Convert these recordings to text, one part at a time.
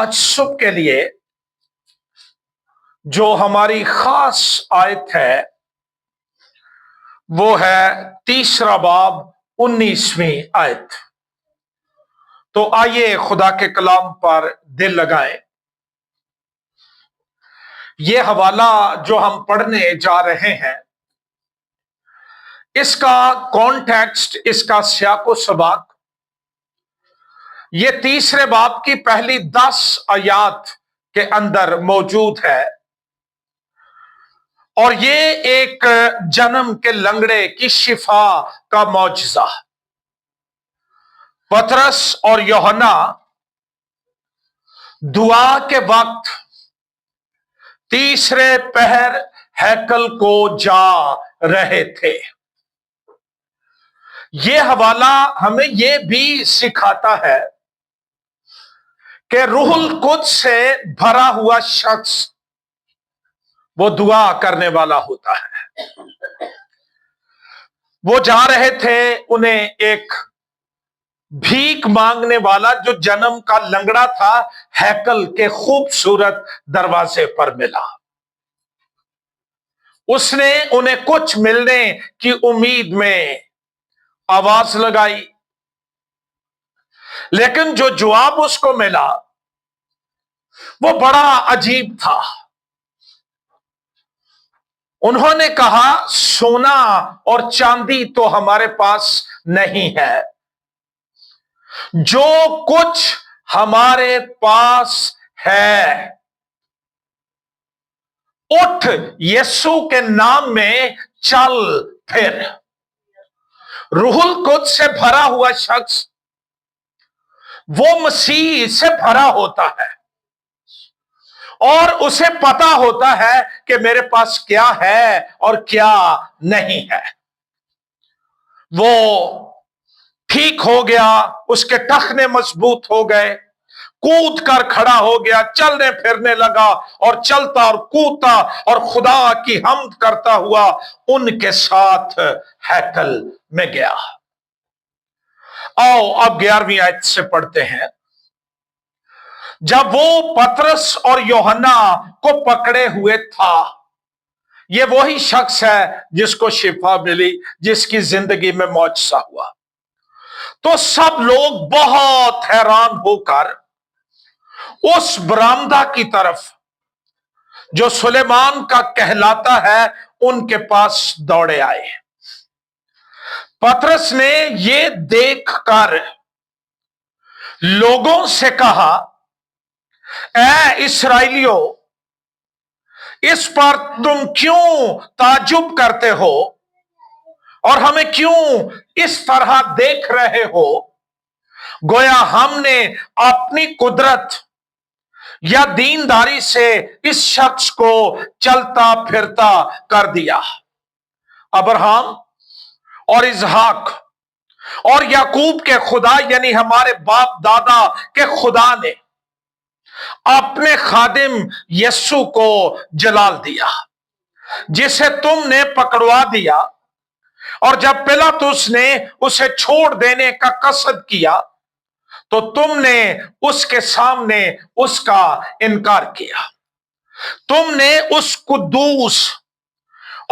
आज सुबह के लिए जो हमारी खास आयत है वो है तीसरा बाब 19वीं आयत। तो आइए खुदा के कलाम पर दिल लगाएं। ये हवाला जो हम पढ़ने जा रहे हैं, इसका कॉन्टेक्स्ट, इसका सियाको सबाक ये तीसरे बाब की पहली 10 आयात के अंदर मौजूद है। और ये एक जन्म के लंगड़े की शिफा का मौजज़ा। पतरस और यूहन्ना दुआ के वक्त तीसरे पहर हैकल को जा रहे थे। ये हवाला हमें ये भी सिखाता है कि रूहुल कुद्स से भरा हुआ शख्स वो दुआ करने वाला होता है। वो जा रहे थे, उन्हें एक भीख मांगने वाला जो जन्म का लंगड़ा था हैकल के खूबसूरत दरवाजे पर मिला। उसने उन्हें कुछ मिलने की उम्मीद में आवाज लगाई, लेकिन जो जवाब उसको मिला वो बड़ा अजीब था। उन्होंने कहा, सोना और चांदी तो हमारे पास नहीं है, जो कुछ हमारे पास है उठ यीशु के नाम में चल फिर। रूहुल कुद्स से भरा हुआ शख्स वो मसीह से भरा होता है और उसे पता होता है कि मेरे पास क्या है और क्या नहीं है। वो ठीक हो गया, उसके टखने मजबूत हो गए, कूद कर खड़ा हो गया, चलने फिरने लगा और चलता और कूदता और खुदा की हम्द करता हुआ उनके साथ हैकल में गया। आओ अब 11वीं आयत से पढ़ते हैं। जब वो पतरस और यूहन्ना को पकड़े हुए था, ये वही शख्स है जिसको शिफा मिली, जिसकी जिंदगी में मौजज़ा हुआ, तो सब लोग बहुत हैरान होकर उस बरामदा की तरफ जो सुलेमान का कहलाता है उनके पास दौड़े आए। पतरस ने ये देखकर लोगों से कहा, ऐ इस्राएलियों, इस पर तुम क्यों ताजुब करते हो और हमें क्यों इस तरह देख रहे हो, गोया हमने अपनी कुदरत या दीनदारी से इस शख्स को चलता फिरता कर दिया। अब्राहम और इसहाक और याकूब के खुदा यानी हमारे बाप दादा के खुदा ने अपने खादिम यीशु को जलाल दिया, जिसे तुमने पकड़वा दिया, और जब पिलातुस ने उसे छोड़ देने का कसद किया तो तुमने उसके सामने उसका इनकार किया। तुमने उस कुद्दूस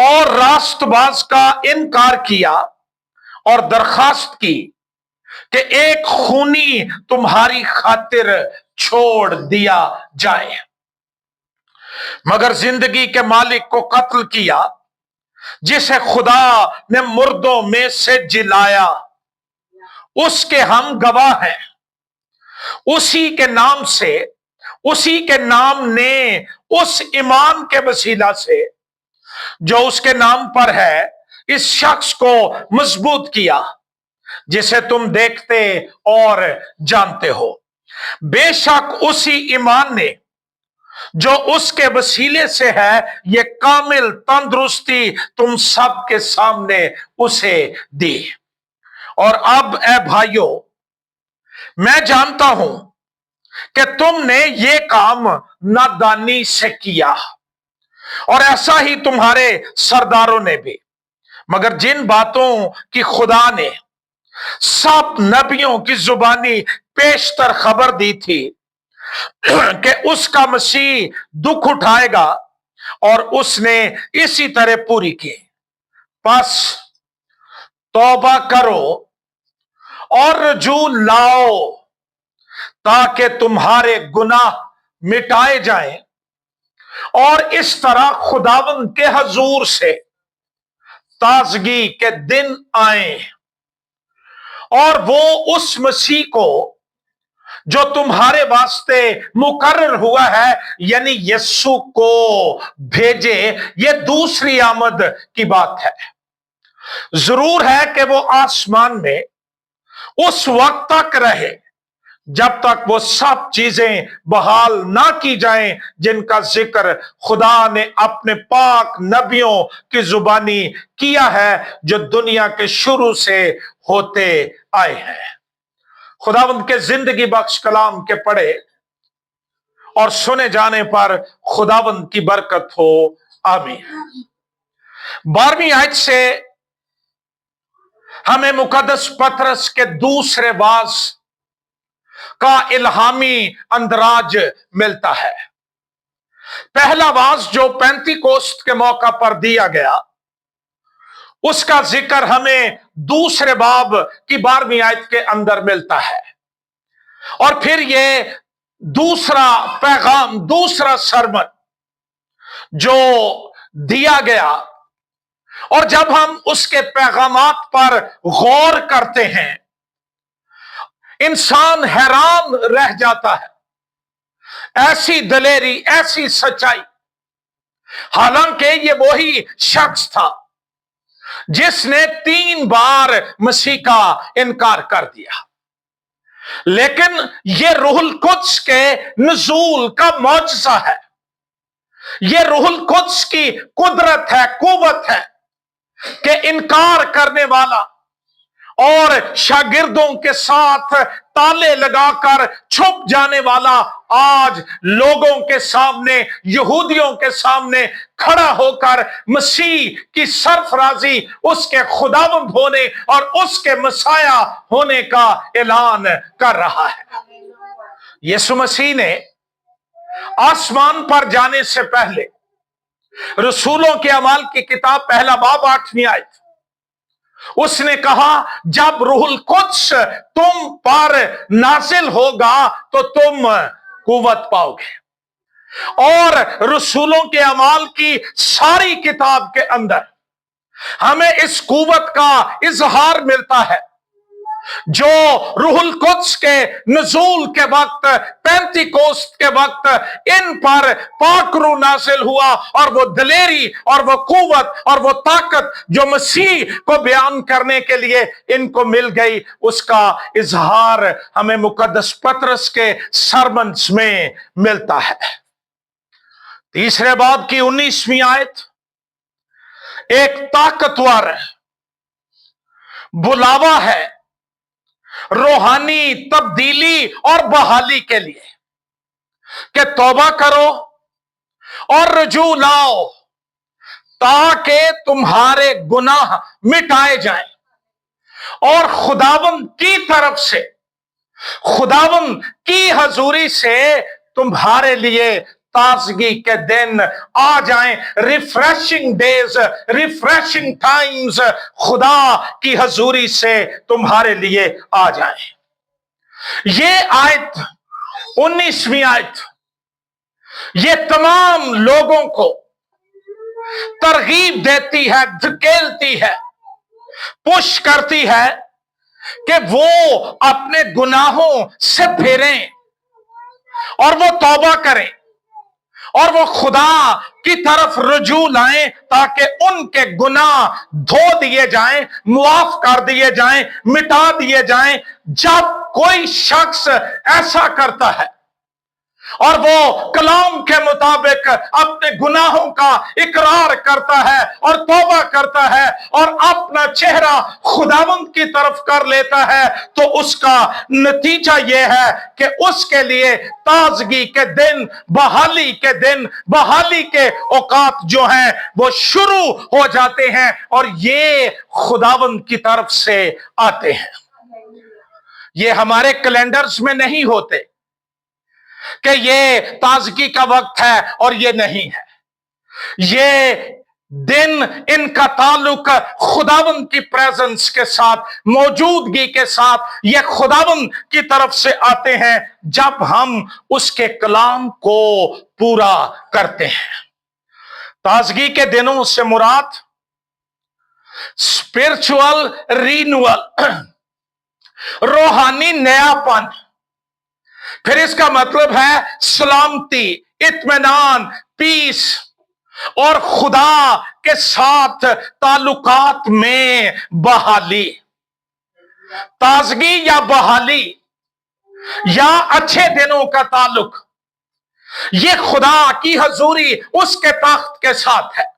और रास्तबाज का इनकार किया और दरखास्त की कि एक खूनी तुम्हारी खातिर छोड़ दिया जाए, मगर जिंदगी के मालिक को कत्ल किया, जिसे खुदा ने मुर्दों में से जिलाया, उसके हम गवाह हैं। उसी के नाम से, उसी के नाम ने उस ईमान के वसीला से जो उसके नाम पर है, इस शख्स को मजबूत किया, जिसे तुम देखते और जानते हो। बेशक उसी ईमान ने जो उसके वसीले से है, ये कामिल तंदुरुस्ती तुम सब के सामने उसे दी। और अब ए भाइयों, मैं जानता हूं कि तुमने ये काम नादानी से किया और ऐसा ही तुम्हारे सरदारों ने भी, मगर जिन बातों की खुदा ने सब नबियों की जुबानी पेशतर खबर दी थी, کہ اس کا مسیح دکھ اٹھائے گا اور اس نے اسی طرح پوری کی۔ پس توبہ کرو اور رجوع لاؤ تاکہ تمہارے گناہ مٹائے جائیں، اور اس طرح خداوند کے حضور سے تازگی کے دن آئیں، اور وہ اس مسیح کو جو تمہارے واسطے مقرر ہوا ہے یعنی یسوع کو بھیجے۔ یہ دوسری آمد کی بات ہے۔ ضرور ہے کہ وہ آسمان میں اس وقت تک رہے جب تک وہ سب چیزیں بحال نہ کی جائیں جن کا ذکر خدا نے اپنے پاک نبیوں کی زبانی کیا ہے، جو دنیا کے شروع سے ہوتے آئے ہیں۔ خداوند کے زندگی بخش کلام کے پڑھے اور سنے جانے پر خداوند کی برکت ہو، آمین۔ 12ویں آیت سے ہمیں مقدس پطرس کے دوسرے واعظ کا الہامی اندراج ملتا ہے۔ پہلا واعظ جو پینتیکوست کے موقع پر دیا گیا، اس کا ذکر ہمیں دوسرے باب کی 12ویں آیت کے اندر ملتا ہے، اور پھر یہ دوسرا پیغام، دوسرا سرمن جو دیا گیا، اور جب ہم اس کے پیغامات پر غور کرتے ہیں انسان حیران رہ جاتا ہے۔ ایسی دلیری، ایسی سچائی، حالانکہ یہ وہی شخص تھا جس نے 3 بار مسیح کا انکار کر دیا، لیکن یہ روح القدس کے نزول کا معجزہ ہے، یہ روح القدس کی قدرت ہے، قوت ہے کہ انکار کرنے والا اور شاگردوں کے ساتھ تالے لگا کر چھپ جانے والا آج لوگوں کے سامنے، یہودیوں کے سامنے کھڑا ہو کر مسیح کی سرفرازی، اس کے خداوند ہونے اور اس کے مسیح ہونے کا اعلان کر رہا ہے۔ یسوع مسیح نے آسمان پر جانے سے پہلے رسولوں کے اعمال کی کتاب پہلا باب 8ویں آیت، اس نے کہا جب روح القدس تم پر نازل ہوگا تو تم قوت پاؤ گے۔ اور رسولوں کے اعمال کی ساری کتاب کے اندر ہمیں اس قوت کا اظہار ملتا ہے جو روح القدس کے نزول کے وقت، پینتیکوست کے وقت ان پر پاک روح نازل ہوا، اور وہ دلیری اور وہ قوت اور وہ طاقت جو مسیح کو بیان کرنے کے لیے ان کو مل گئی، اس کا اظہار ہمیں مقدس پطرس کے سرمنز میں ملتا ہے۔ تیسرے باب کی 19ویں آیت ایک طاقتور بلاوا ہے روحانی تبدیلی اور بحالی کے لیے، کہ توبہ کرو اور رجوع لاؤ تاکہ تمہارے گناہ مٹائے جائیں، اور خداوند کی طرف سے، خداوند کی حضوری سے تمہارے لیے تازگی کے دن آ جائیں۔ ریفریشنگ ڈیز، ریفریشنگ ٹائمز خدا کی حضوری سے تمہارے لیے آ جائیں۔ یہ آیت 19ویں آیت یہ تمام لوگوں کو ترغیب دیتی ہے، دھکیلتی ہے، پش کرتی ہے کہ وہ اپنے گناہوں سے پھریں اور وہ توبہ کریں اور وہ خدا کی طرف رجوع لائیں تاکہ ان کے گناہ دھو دیے جائیں، معاف کر دیے جائیں، مٹا دیے جائیں۔ جب کوئی شخص ایسا کرتا ہے اور وہ کلام کے مطابق اپنے گناہوں کا اقرار کرتا ہے اور توبہ کرتا ہے اور اپنا چہرہ خداوند کی طرف کر لیتا ہے، تو اس کا نتیجہ یہ ہے کہ اس کے لیے تازگی کے دن، بحالی کے دن، بحالی کے اوقات جو ہیں وہ شروع ہو جاتے ہیں، اور یہ خداوند کی طرف سے آتے ہیں۔ یہ ہمارے کیلنڈرز میں نہیں ہوتے، कि ये ताजगी का वक्त है और ये नहीं है। ये दिन, इनका ताल्लुक खुदावंद की प्रेजेंस के साथ, मौजूदगी के साथ, ये खुदावंद की तरफ से आते हैं जब हम उसके कलाम को पूरा करते हैं। ताजगी के दिनों से मुराद स्पिरिचुअल रीन्यूअल, रूहानी नयापन। फिर इसका मतलब है सलामती, इत्मीनान, पीस और खुदा के साथ ताल्लुकात में बहाली। ताजगी या बहाली या अच्छे दिनों का ताल्लुक, ये खुदा की हजूरी उसके तख्त के साथ है।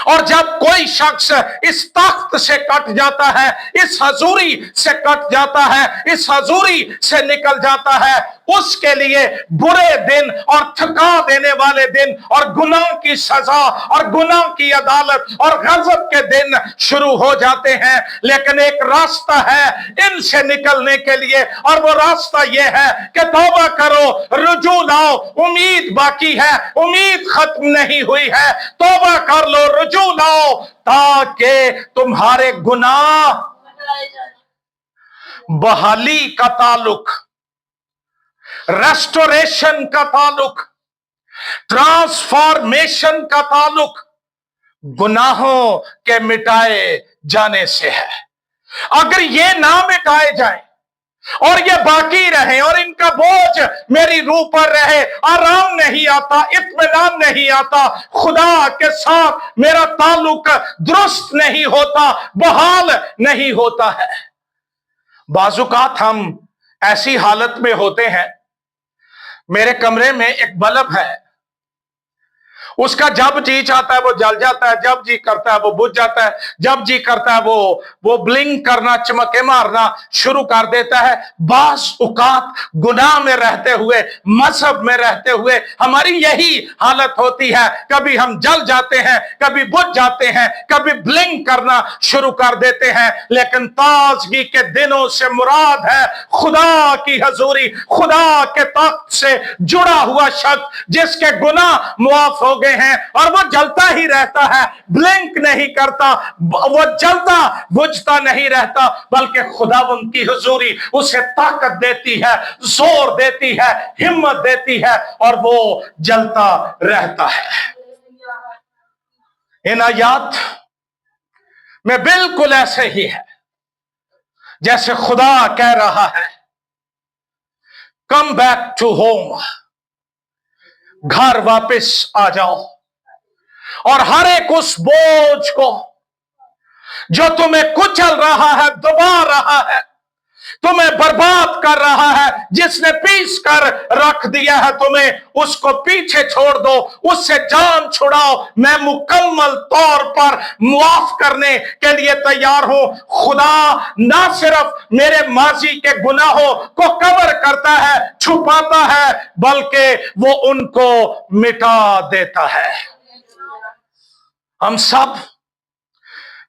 और जब कोई शख्स इस तख्त से कट जाता है, इस हजूरी से कट जाता है, इस हजूरी से निकल जाता है, उसके लिए बुरे दिन और थका देने वाले दिन और गुनाह की सजा और गुनाह की अदालत और गजब के दिन शुरू हो जाते हैं। लेकिन एक रास्ता है इनसे निकलने के लिए, और वो रास्ता यह है कि तौबा करो, रुजू लाओ। उम्मीद बाकी है, उम्मीद खत्म नहीं हुई है। तौबा कर लो, रुजू लाओ, ताकि तुम्हारे गुनाह, बहाली का ताल्लुक, रेस्टोरेशन का ताल्लुक, ट्रांसफॉर्मेशन का ताल्लुक गुनाहों के मिटाए जाने से है। अगर ये ना मिटाए जाएं और ये बाकी रहे और इनका बोझ मेरी रूह पर रहे, आराम नहीं आता, इत्मीनान नहीं आता, खुदा के साथ मेरा ताल्लुक दुरुस्त नहीं होता, बहाल नहीं होता है। बाजुकात हम ऐसी हालत में होते हैं, मेरे कमरे में एक बल्ब है, उसका जब जी चाहता है वो जल जाता है, जब जी करता है वो बुझ जाता है, जब जी करता है वो ब्लिंक करना, चमके मारना शुरू कर देता है। बास औकात गुनाह में रहते हुए, मजहब में रहते हुए हमारी यही हालत होती है। कभी हम जल जाते हैं, कभी बुझ जाते हैं, कभी ब्लिंक करना शुरू कर देते हैं। लेकिन ताजगी के दिनों से मुराद है खुदा की हजूरी, खुदा के तख्त से जुड़ा हुआ शख्स जिसके गुनाह मुआफ हो गए हैं, और वो जलता ही रहता है, ब्लिंक नहीं करता, वो जलता बुझता नहीं रहता, बल्कि खुदावंद की हुजूरी उसे ताकत देती है, जोर देती है, हिम्मत देती है, और वो जलता रहता है। इन आयात में बिल्कुल ऐसे ही है जैसे खुदा कह रहा है, कम बैक टू होम, घर वापस आ जाओ, और हर एक उस बोझ को जो तुम्हें कुचल रहा है, दबा रहा है, तुम्हें बर्बाद कर रहा है, जिसने पीस कर रख दिया है तुम्हें, उसको पीछे छोड़ दो, उससे जान छुड़ाओ। मैं मुकम्मल तौर पर मुआफ करने के लिए तैयार हूं। खुदा ना सिर्फ मेरे माजी के गुनाहों को कवर करता है, छुपाता है, बल्कि वो उनको मिटा देता है। हम सब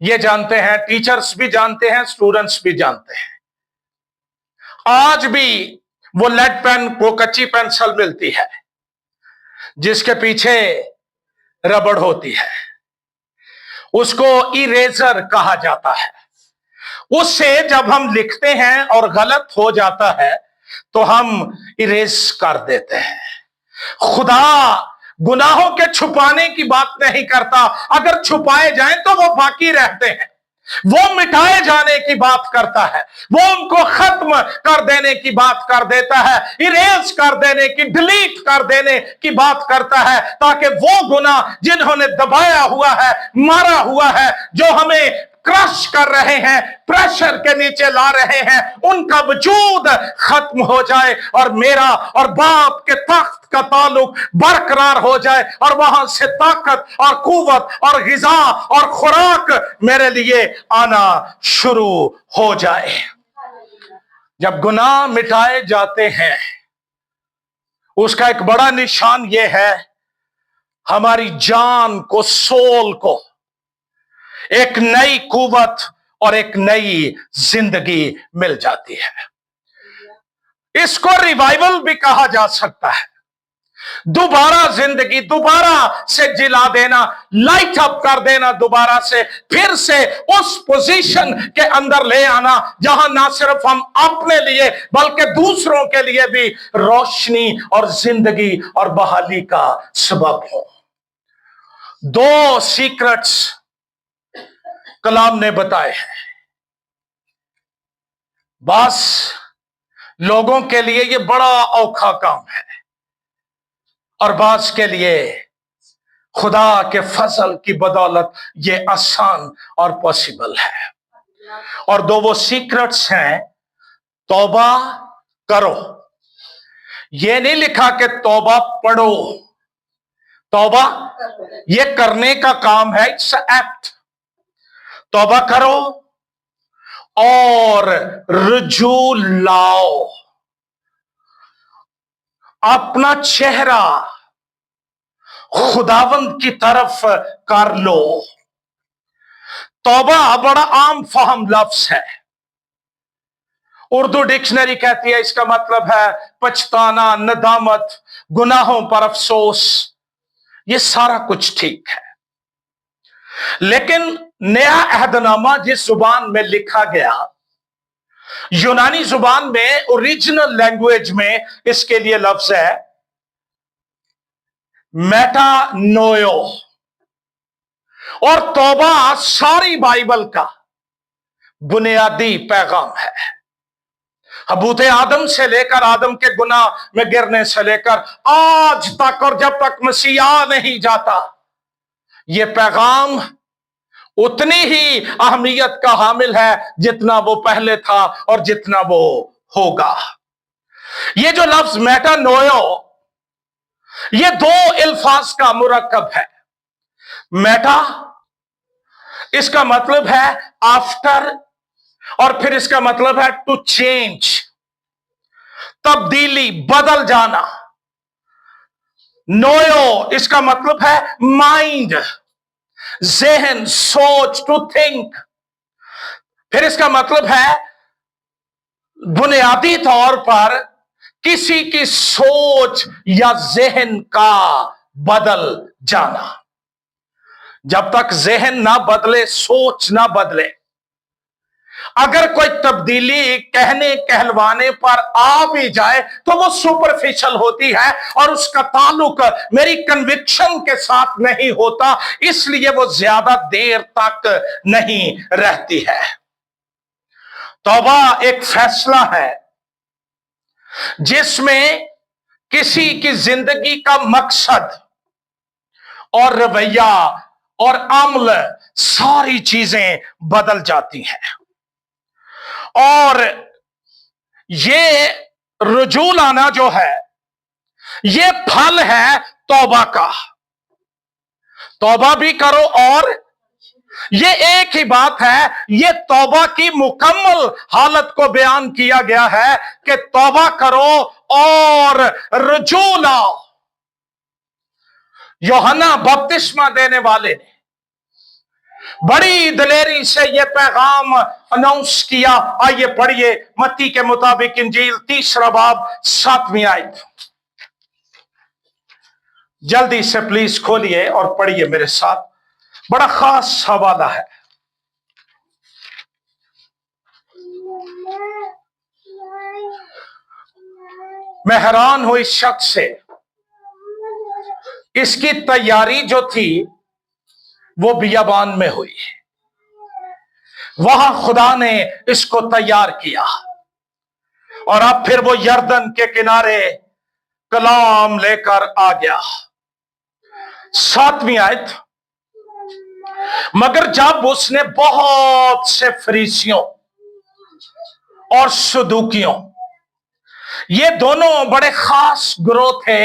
ये जानते हैं, टीचर्स भी जानते हैं, स्टूडेंट्स भी जानते हैं, आज भी वो लेड पेन, वो कच्ची पेंसिल मिलती है जिसके पीछे रबड़ होती है, उसको इरेजर कहा जाता है। उससे जब हम लिखते हैं और गलत हो जाता है तो हम इरेज कर देते हैं। खुदा गुनाहों के छुपाने की बात नहीं करता, अगर छुपाए जाएं तो वो बाकी रहते हैं। वो मिटाए जाने की बात करता है, वो उनको खत्म कर देने की बात कर देता है, इरेज कर देने की, डिलीट कर देने की बात करता है, ताकि वो गुनाह जिन्होंने दबाया हुआ है, मारा हुआ है, जो हमें क्रश कर रहे हैं, प्रेशर के नीचे ला रहे हैं, उनका वजूद खत्म हो जाए और मेरा और बाप के तख्त का ताल्लुक बरकरार हो जाए, और वहां से ताकत और कुव्वत और गिजा और खुराक मेरे लिए आना शुरू हो जाए। जब गुनाह मिटाए जाते हैं, उसका एक बड़ा निशान यह है, हमारी जान को, सोल को एक नई कुव्वत और एक नई जिंदगी मिल जाती है। इसको रिवाइवल भी कहा जा सकता है। दोबारा जिंदगी, दोबारा से जिला देना, लाइट अप कर देना, दोबारा से फिर से उस पोजीशन के अंदर ले आना जहां ना सिर्फ हम अपने लिए बल्कि दूसरों के लिए भी रोशनी और जिंदगी और बहाली का सबब हो। दो सीक्रेट्स कलाम ने बताए हैं। बस लोगों के लिए यह बड़ा औखा काम है और बास के लिए खुदा के फजल की बदौलत ये आसान और पॉसिबल है। और दो वो सीक्रेट्स हैं, तौबा करो। ये नहीं लिखा कि तौबा पढ़ो, तौबा ये करने का काम है, इट्स एक्ट। तौबा करो और रुजू लाओ, अपना चेहरा खुदावंद की तरफ कर लो। तौबा बड़ा आम फहम लफ्ज है। उर्दू डिक्शनरी कहती है इसका मतलब है पछताना, नदामत, गुनाहों पर अफसोस। ये सारा कुछ ठीक है, लेकिन नया अहदनामा जिस जुबान में लिखा गया, यूनानी जुबान में, ओरिजिनल लैंग्वेज में इसके लिए लफ्ज है मेटानोयो। और तौबा सारी बाइबल का बुनियादी पैगाम है। हबूते आदम से लेकर आदम के गुनाह में गिरने से लेकर आज तक और जब तक मसीह आ नहीं जाता, यह पैगाम उतनी ही अहमियत का हामिल है जितना वो पहले था और जितना वो होगा। ये जो लफ्ज मेटानोयो, ये दो अल्फाज का मुरक्कब है। मेटा इसका मतलब है आफ्टर, और फिर इसका मतलब है टू चेंज, तब्दीली, बदल जाना। नोयो इसका मतलब है माइंड, ज़हन, सोच, टू थिंक। फिर इसका मतलब है बुनियादी तौर पर किसी की सोच या ज़हन का बदल जाना। जब तक ज़हन ना बदले, सोच ना बदले, अगर कोई तब्दीली कहने कहलवाने पर आ भी जाए तो वो सुपरफिशियल होती है और उसका ताल्लुक मेरी कन्विक्शन के साथ नहीं होता, इसलिए वो ज्यादा देर तक नहीं रहती है। तौबा एक फैसला है जिसमें किसी की जिंदगी का मकसद और रवैया और अमल, सारी चीजें बदल जाती हैं। और ये रुजू लाना जो है, ये फल है तौबा का। तौबा भी करो, और ये एक ही बात है, ये तौबा की मुकम्मल हालत को बयान किया गया है कि तौबा करो और रुजू लाओ। यूहन्ना बपतिस्मा देने वाले ने बड़ी दलेरी से यह पैगाम अनाउंस किया। आइए पढ़िए मत्ती के मुताबिक इंजील 3 बाब 7वीं आयत। जल्दी से प्लीज खोलिए और पढ़िए मेरे साथ, बड़ा खास हवाला है। मैं हैरान हूं इस शख्स से। इसकी तैयारी जो थी वो बियाबान में हुई, वहां खुदा ने इसको तैयार किया, और अब फिर वो यर्दन के किनारे कलाम लेकर आ गया। 7वीं आयत। मगर जब उसने बहुत से फरीसियों और सदूकियों, ये दोनों बड़े खास ग्रोह थे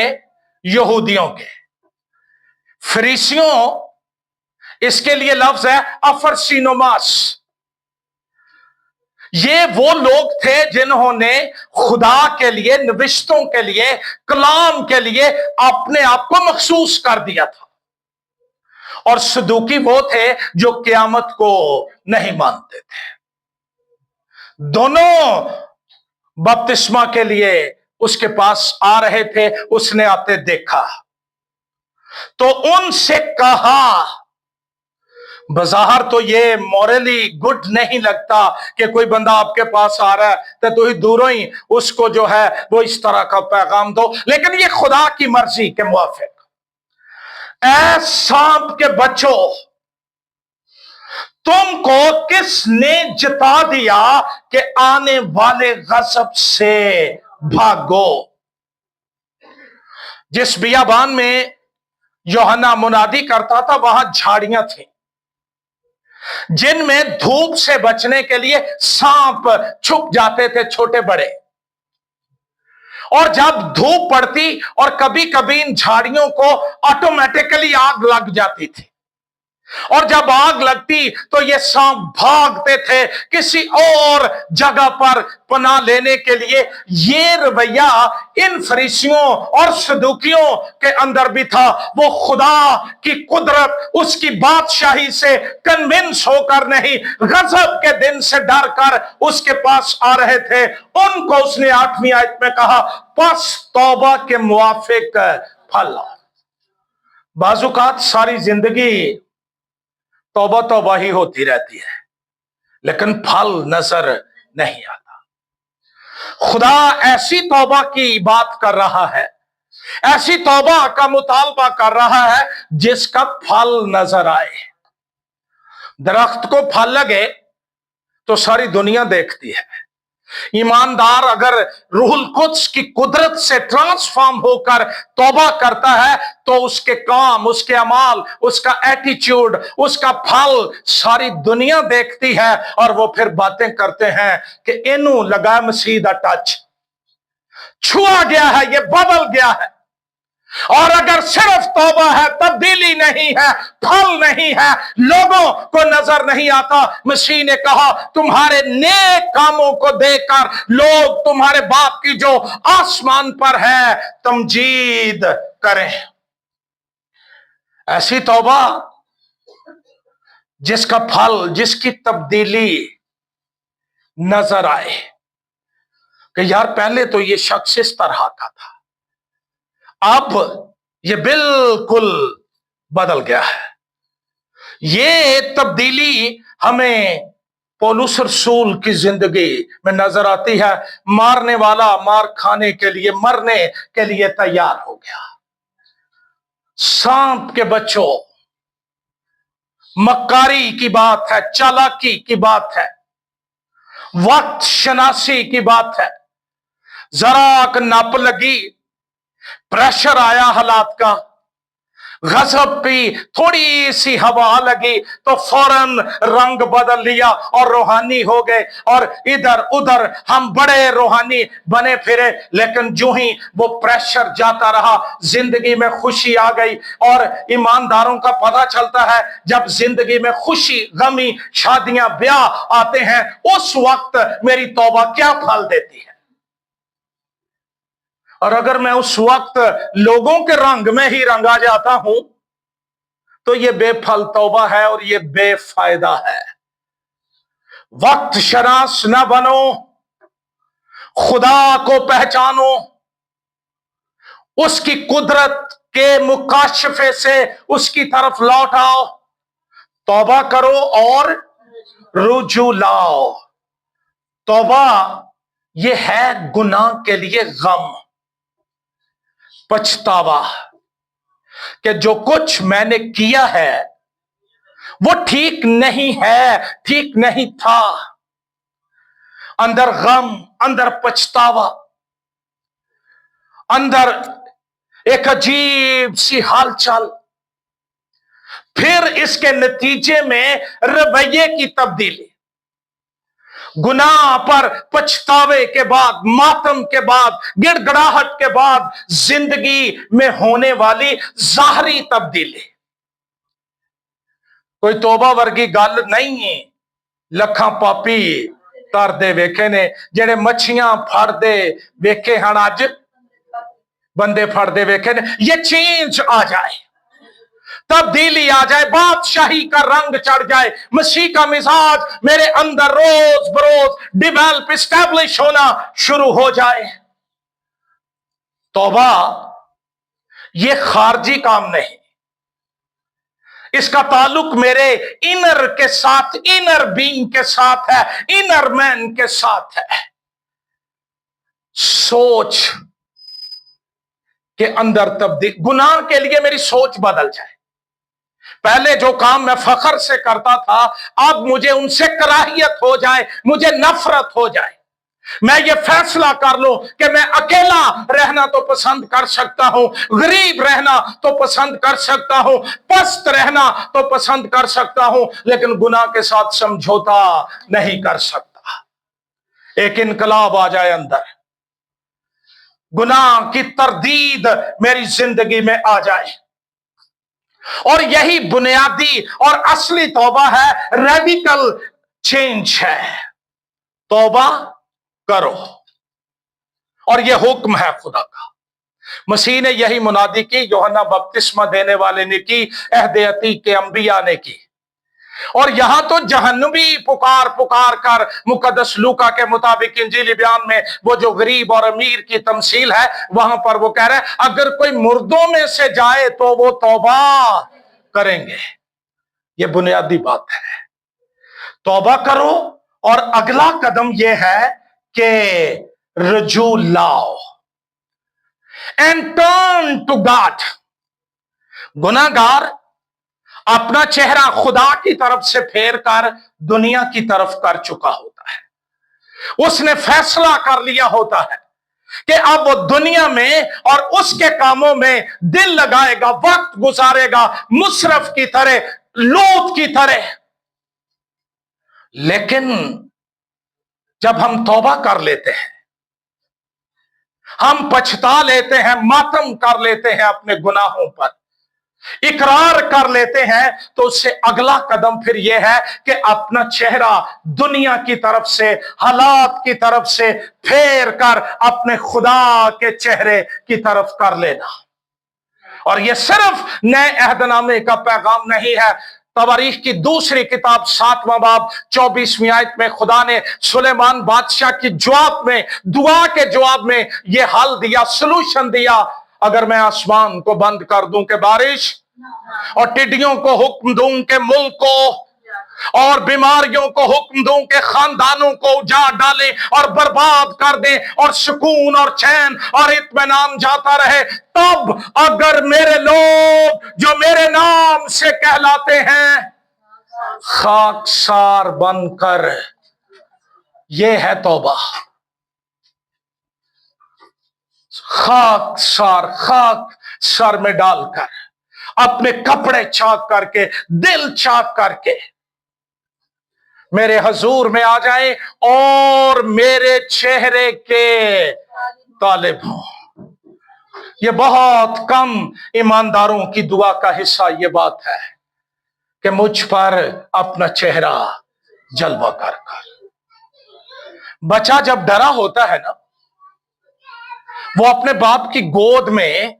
यहूदियों के। फरीसियों, इसके लिए लफ्ज है अफरसीनोमास। ये वो लोग थे जिन्होंने खुदा के लिए, नबिश्तों के लिए, कलाम के लिए अपने आप को मखसूस कर दिया था। और सदूकी वो थे जो क़यामत को नहीं मानते थे। दोनों बपतिस्मा के लिए उसके पास आ रहे थे, उसने आते देखा तो उनसे कहा, बाजार तो ये मॉरली गुड नहीं लगता कि कोई बंदा आपके पास आ रहा है तो ही दूरों ही उसको जो है वो इस तरह का पैगाम दो, लेकिन ये खुदा की मर्जी के मुआफिक। ऐ सांप के बच्चों, तुमको किसने जता दिया कि आने वाले गजब से भागो। जिस बियाबान में यूहन्ना मुनादी करता था वहां झाड़ियां थी जिनमें धूप से बचने के लिए सांप छुप जाते थे, छोटे बड़े। और जब धूप पड़ती और कभी कभी इन झाड़ियों को ऑटोमेटिकली आग लग जाती थी, और जब आग लगती तो ये सांप भागते थे किसी और जगह पर पनाह लेने के लिए। ये रवैया इन फरीसियों और सदूकियों के अंदर भी था। वो खुदा की कुदरत, उसकी बादशाही से कन्विंस होकर नहीं, गजब के दिन से डर कर उसके पास आ रहे थे। उनको उसने 8वीं आयत में कहा, बस तौबा के मुआफिक फल। बाजुकात सारी जिंदगी तौबा तौबा ही होती रहती है, लेकिन फल नजर नहीं आता। खुदा ऐसी तौबा की बात कर रहा है, ऐसी तौबा का मुतालबा कर रहा है जिसका फल नजर आए। दरख्त को फल लगे तो सारी दुनिया देखती है। ईमानदार अगर रूहुल कुद्स की कुदरत से ट्रांसफॉर्म होकर तौबा करता है तो उसके काम, उसके अमाल, उसका एटीट्यूड, उसका फल सारी दुनिया देखती है। और वो फिर बातें करते हैं कि इनू लगा मसीह दा टच, छुआ गया है, ये बदल गया है। और अगर सिर्फ तौबा है, तब्दीली नहीं है, फल नहीं है, लोगों को नजर नहीं आता। मसीह ने कहा, तुम्हारे नेक कामों को देखकर लोग तुम्हारे बाप की जो आसमान पर है तमजीद करें। ऐसी तौबा जिसका फल, जिसकी तब्दीली नजर आए कि यार पहले तो ये शख्स इस तरह का था, अब ये बिल्कुल बदल गया है। ये तब्दीली हमें पौलुस रसूल की जिंदगी में नजर आती है। मारने वाला मार खाने के लिए, मरने के लिए तैयार हो गया। सांप के बच्चों, मक्कारी की बात है, चालाकी की बात है, वक्त शनासी की बात है। जरा नप लगी, प्रेशर आया हालात का, गजब की थोड़ी सी हवा लगी तो फौरन रंग बदल लिया और रूहानी हो गए, और इधर उधर हम बड़े रूहानी बने फिरे। लेकिन जो ही वो प्रेशर जाता रहा, जिंदगी में खुशी आ गई। और ईमानदारों का पता चलता है जब जिंदगी में खुशी, गमी, शादियां, ब्याह आते हैं, उस वक्त मेरी तौबा क्या फल देती है। और अगर मैं उस वक्त लोगों के रंग में ही रंगा जाता हूं तो ये बेफल तौबा है और ये बेफायदा है। वक्त शनास न बनो, खुदा को पहचानो, उसकी कुदरत के मुकाशफे से उसकी तरफ लौट आओ, तौबा करो और रुजू लाओ। तौबा ये है गुनाह के लिए गम, पछतावा कि जो कुछ मैंने किया है वो ठीक नहीं है, ठीक नहीं था। अंदर गम, अंदर पछतावा, अंदर एक अजीब सी हालचाल। फिर इसके नतीजे में रवैये की तब्दीली। गुनाह पर पछतावे के बाद, मातम के बाद, गिड़गड़ाहट के बाद जिंदगी में होने वाली जाहरी तब्दीली। कोई तौबा वर्गी गल नहीं है। लखां पापी तरदे वेखे ने, जेड़े मच्छियां फड़दे वेखे हैं, अज बंदे फड़दे वेखे ने। ये चेंज आ जाए, तब्दीली आ जाए, बादशाही का रंग चढ़ जाए, मसीह का मिजाज मेरे अंदर रोज बरोज डिवेल्प, एस्टैब्लिश होना शुरू हो जाए। तौबा ये खारजी काम नहीं, इसका ताल्लुक मेरे इनर के साथ, इनर बीइंग के साथ है, इनर मैन के साथ है। सोच के अंदर तब्दील, गुनाह के लिए मेरी सोच बदल जाए। पहले जो काम मैं फखर से करता था, अब मुझे उनसे कराहियत हो जाए, मुझे नफरत हो जाए। मैं ये फैसला कर लूं कि मैं अकेला रहना तो पसंद कर सकता हूं, गरीब रहना तो पसंद कर सकता हूं, पस्त रहना तो पसंद कर सकता हूं, लेकिन गुनाह के साथ समझौता नहीं कर सकता। एक इनकलाब आ जाए अंदर, गुनाह की तरदीद मेरी जिंदगी में आ जाए, और यही बुनियादी और असली तौबा है, रेडिकल चेंज है। तौबा करो, और यह हुक्म है खुदा का। मसीह ने यही मुनादी की, यूहन्ना बपतिस्मा देने वाले ने की, अहद अतीक के अंबिया ने की। और यहां तो जहन्नमी पुकार पुकार कर, मुकद्दस लूका के मुताबिक इंजीली बयान में वो जो गरीब और अमीर की तमसील है, वहां पर वो कह रहे हैं अगर कोई मुर्दों में से जाए तो वो तौबा करेंगे। ये बुनियादी बात है, तौबा करो, और अगला कदम यह है कि रजू लाओ, एंड टर्न टू गॉड। गुनाहगार अपना चेहरा खुदा की तरफ से फेर कर दुनिया की तरफ कर चुका होता है। उसने फैसला कर लिया होता है कि अब वो दुनिया में और उसके कामों में दिल लगाएगा, वक्त गुजारेगा, मुशरफ की तरह, लूत की तरह। लेकिन जब हम तौबा कर लेते हैं, हम पछता लेते हैं, मातम कर लेते हैं अपने गुनाहों पर, इकरार कर लेते हैं, तो उससे अगला कदम फिर यह है कि अपना चेहरा दुनिया की तरफ से, हालात की तरफ से फेर कर अपने खुदा के चेहरे की तरफ कर लेना। और यह सिर्फ नए अहदनामे का पैगाम नहीं है। तवारीख की दूसरी किताब 7वां बाब 24वीं आयत में खुदा ने सुलेमान बादशाह की जवाब में, दुआ के जवाब में यह हल दिया, सलूशन दिया, अगर मैं आसमान को बंद कर दूं कि बारिश, और टिड्डियों को हुक्म दूं कि मुल्क को, और बीमारियों को हुक्म दूं कि खानदानों को उजाड़ डालें और बर्बाद कर दें, और सुकून और चैन और इत्मीनान जाता रहे, तब अगर मेरे लोग जो मेरे नाम से कहलाते हैं खाकसार बनकर, यह है तौबा, खाक सर में डालकर, अपने कपड़े चाक करके, दिल चाक करके मेरे हजूर में आ जाए और मेरे चेहरे के तालिब हो। यह बहुत कम ईमानदारों की दुआ का हिस्सा यह बात है कि मुझ पर अपना चेहरा जलवा कर कर। बच्चा जब डरा होता है ना, वो अपने बाप की गोद में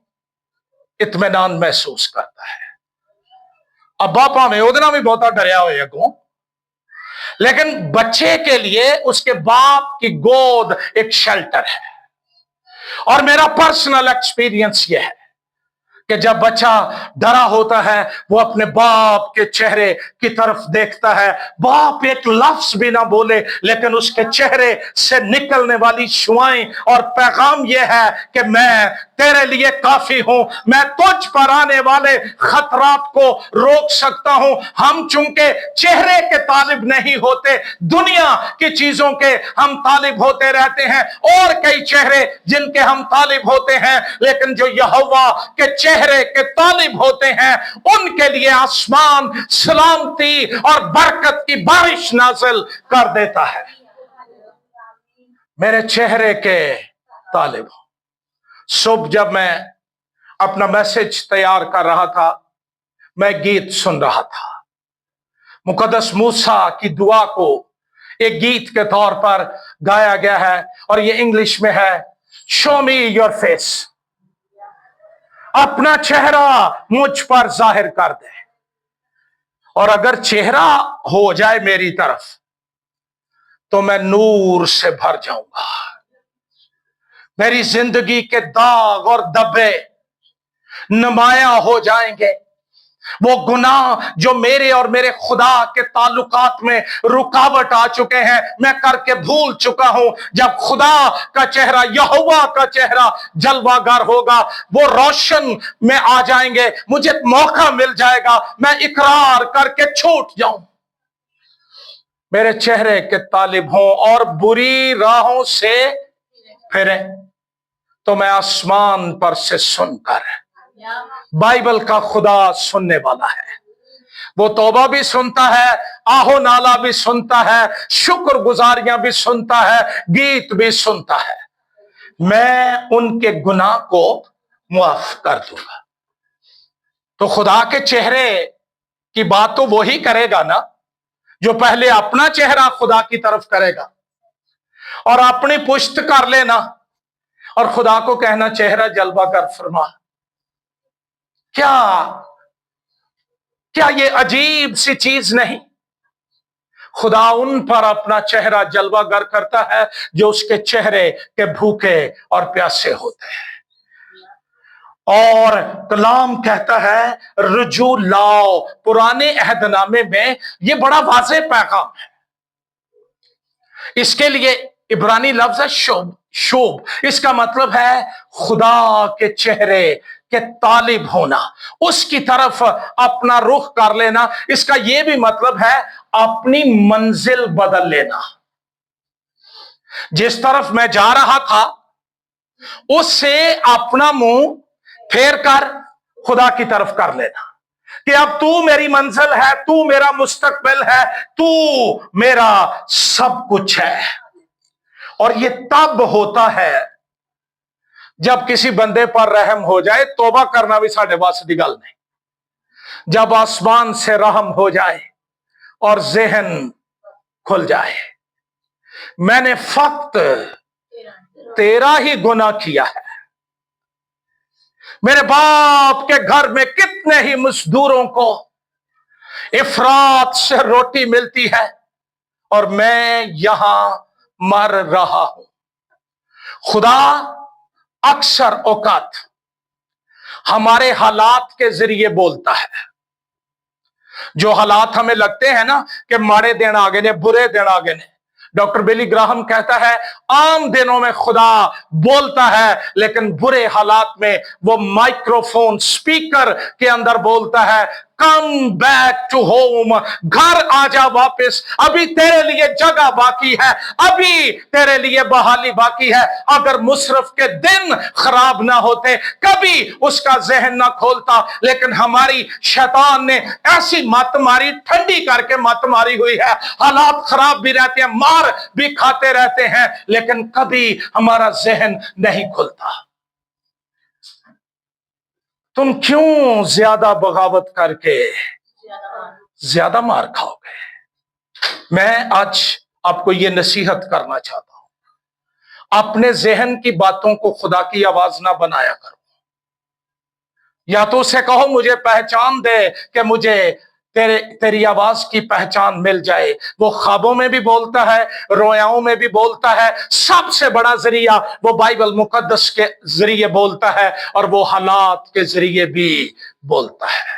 इत्मीनान महसूस करता है। अब बापा में उदना भी बहुत डरिया हो अगों, लेकिन बच्चे के लिए उसके बाप की गोद एक शेल्टर है। और मेरा पर्सनल एक्सपीरियंस यह है कि जब बच्चा डरा होता है, वो अपने बाप के चेहरे की तरफ देखता है। बाप एक लफ्ज भी ना बोले, लेकिन उसके चेहरे से निकलने वाली शुआएं और पैगाम यह है कि मैं तेरे लिए काफी हूं, मैं तुझ पर आने वाले खतरात को रोक सकता हूं। हम चूंकि चेहरे के तालिब नहीं होते, दुनिया की चीजों के हम तालिब होते रहते हैं, और कई चेहरे जिनके हम तालिब होते हैं, लेकिन जो यहोवा के चेहरे के तालिब होते हैं, उनके लिए आसमान सलामती और बरकत की बारिश नाज़िल कर देता है। मेरे चेहरे के तालिब हो। सुबह जब मैं अपना मैसेज तैयार कर रहा था, मैं गीत सुन रहा था। मुकद्दस मूसा की दुआ को एक गीत के तौर पर गाया गया है, और ये इंग्लिश में है, शो मी योर फेस, अपना चेहरा मुझ पर जाहिर कर दे। और अगर चेहरा हो जाए मेरी तरफ, तो मैं नूर से भर जाऊंगा। मेरी जिंदगी के दाग और धब्बे नुमायां हो जाएंगे। वो गुनाह जो मेरे और मेरे खुदा के ताल्लुकात में रुकावट आ चुके हैं, मैं करके भूल चुका हूं। जब खुदा का चेहरा, यहोवा का चेहरा जलवागर होगा, वो रोशन में आ जाएंगे, मुझे मौका मिल जाएगा, मैं इकरार करके छूट जाऊं, मेरे चेहरे के तालिब हों और बुरी राहों से फिरे, तो मैं आसमान पर से सुनकर, बाइबल का खुदा सुनने वाला है, वो तौबा भी सुनता है, आहो नाला भी सुनता है, शुक्र गुजारियां भी सुनता है, गीत भी सुनता है, मैं उनके गुनाह को मुआफ कर दूंगा। तो खुदा के चेहरे की बात तो वो ही करेगा ना जो पहले अपना चेहरा खुदा की तरफ करेगा और अपनी पुष्ट कर लेना और खुदा को कहना चेहरा जलवा कर फरमा। क्या क्या ये अजीब सी चीज नहीं? खुदा उन पर अपना चेहरा जलवागर करता है जो उसके चेहरे के भूखे और प्यासे होते हैं। और कलाम कहता है रुजू लाओ। पुराने अहदनामे में यह बड़ा वाज़ेह पैगाम है। इसके लिए इब्रानी लफ्ज है शोब। शोब इसका मतलब है खुदा के चेहरे के तालिब होना, उसकी तरफ अपना रुख कर लेना। इसका यह भी मतलब है अपनी मंजिल बदल लेना। जिस तरफ मैं जा रहा था उससे अपना मुंह फेर कर खुदा की तरफ कर लेना कि अब तू मेरी मंजिल है, तू मेरा मुस्तकबिल है, तू मेरा सब कुछ है। और ये तब होता है जब किसी बंदे पर रहम हो जाए। तौबा करना भी साढ़े वास दी गल नहीं। जब आसमान से रहम हो जाए और ज़हन खुल जाए, मैंने फक्त तेरा ही गुनाह किया है। मेरे बाप के घर में कितने ही मजदूरों को इफरात से रोटी मिलती है और मैं यहां मर रहा हूं। खुदा अक्सर औकात हमारे हालात के जरिए बोलता है। जो हालात हमें लगते हैं ना कि माड़े दिन आ गए ने, बुरे दिन आ गए ने, डॉक्टर बिली ग्राहम कहता है आम दिनों में खुदा बोलता है, लेकिन बुरे हालात में वो माइक्रोफोन स्पीकर के अंदर बोलता है कम बैक टू होम, घर आजा वापस, अभी तेरे लिए जगह बाकी है, अभी तेरे लिए बहाली बाकी है। अगर मुशर्रफ के दिन खराब ना होते, कभी उसका जहन ना खोलता, लेकिन हमारी शैतान ने ऐसी मत मारी, ठंडी करके मत मारी हुई है। हालात खराब भी रहते हैं, मार भी खाते रहते हैं, लेकिन कभी हमारा जहन नहीं खुलता। तुम क्यों ज्यादा बगावत करके ज्यादा मार खाओगे? मैं आज आपको यह नसीहत करना चाहता हूं, अपने जहन की बातों को खुदा की आवाज ना बनाया करो। या तो उसे कहो मुझे पहचान दे कि मुझे तेरी आवाज की पहचान मिल जाए। वो ख्वाबों में भी बोलता है, रोयाओं में भी बोलता है, सबसे बड़ा जरिया वो बाइबल मुकद्दस के जरिए बोलता है और वो हालात के जरिए भी बोलता है।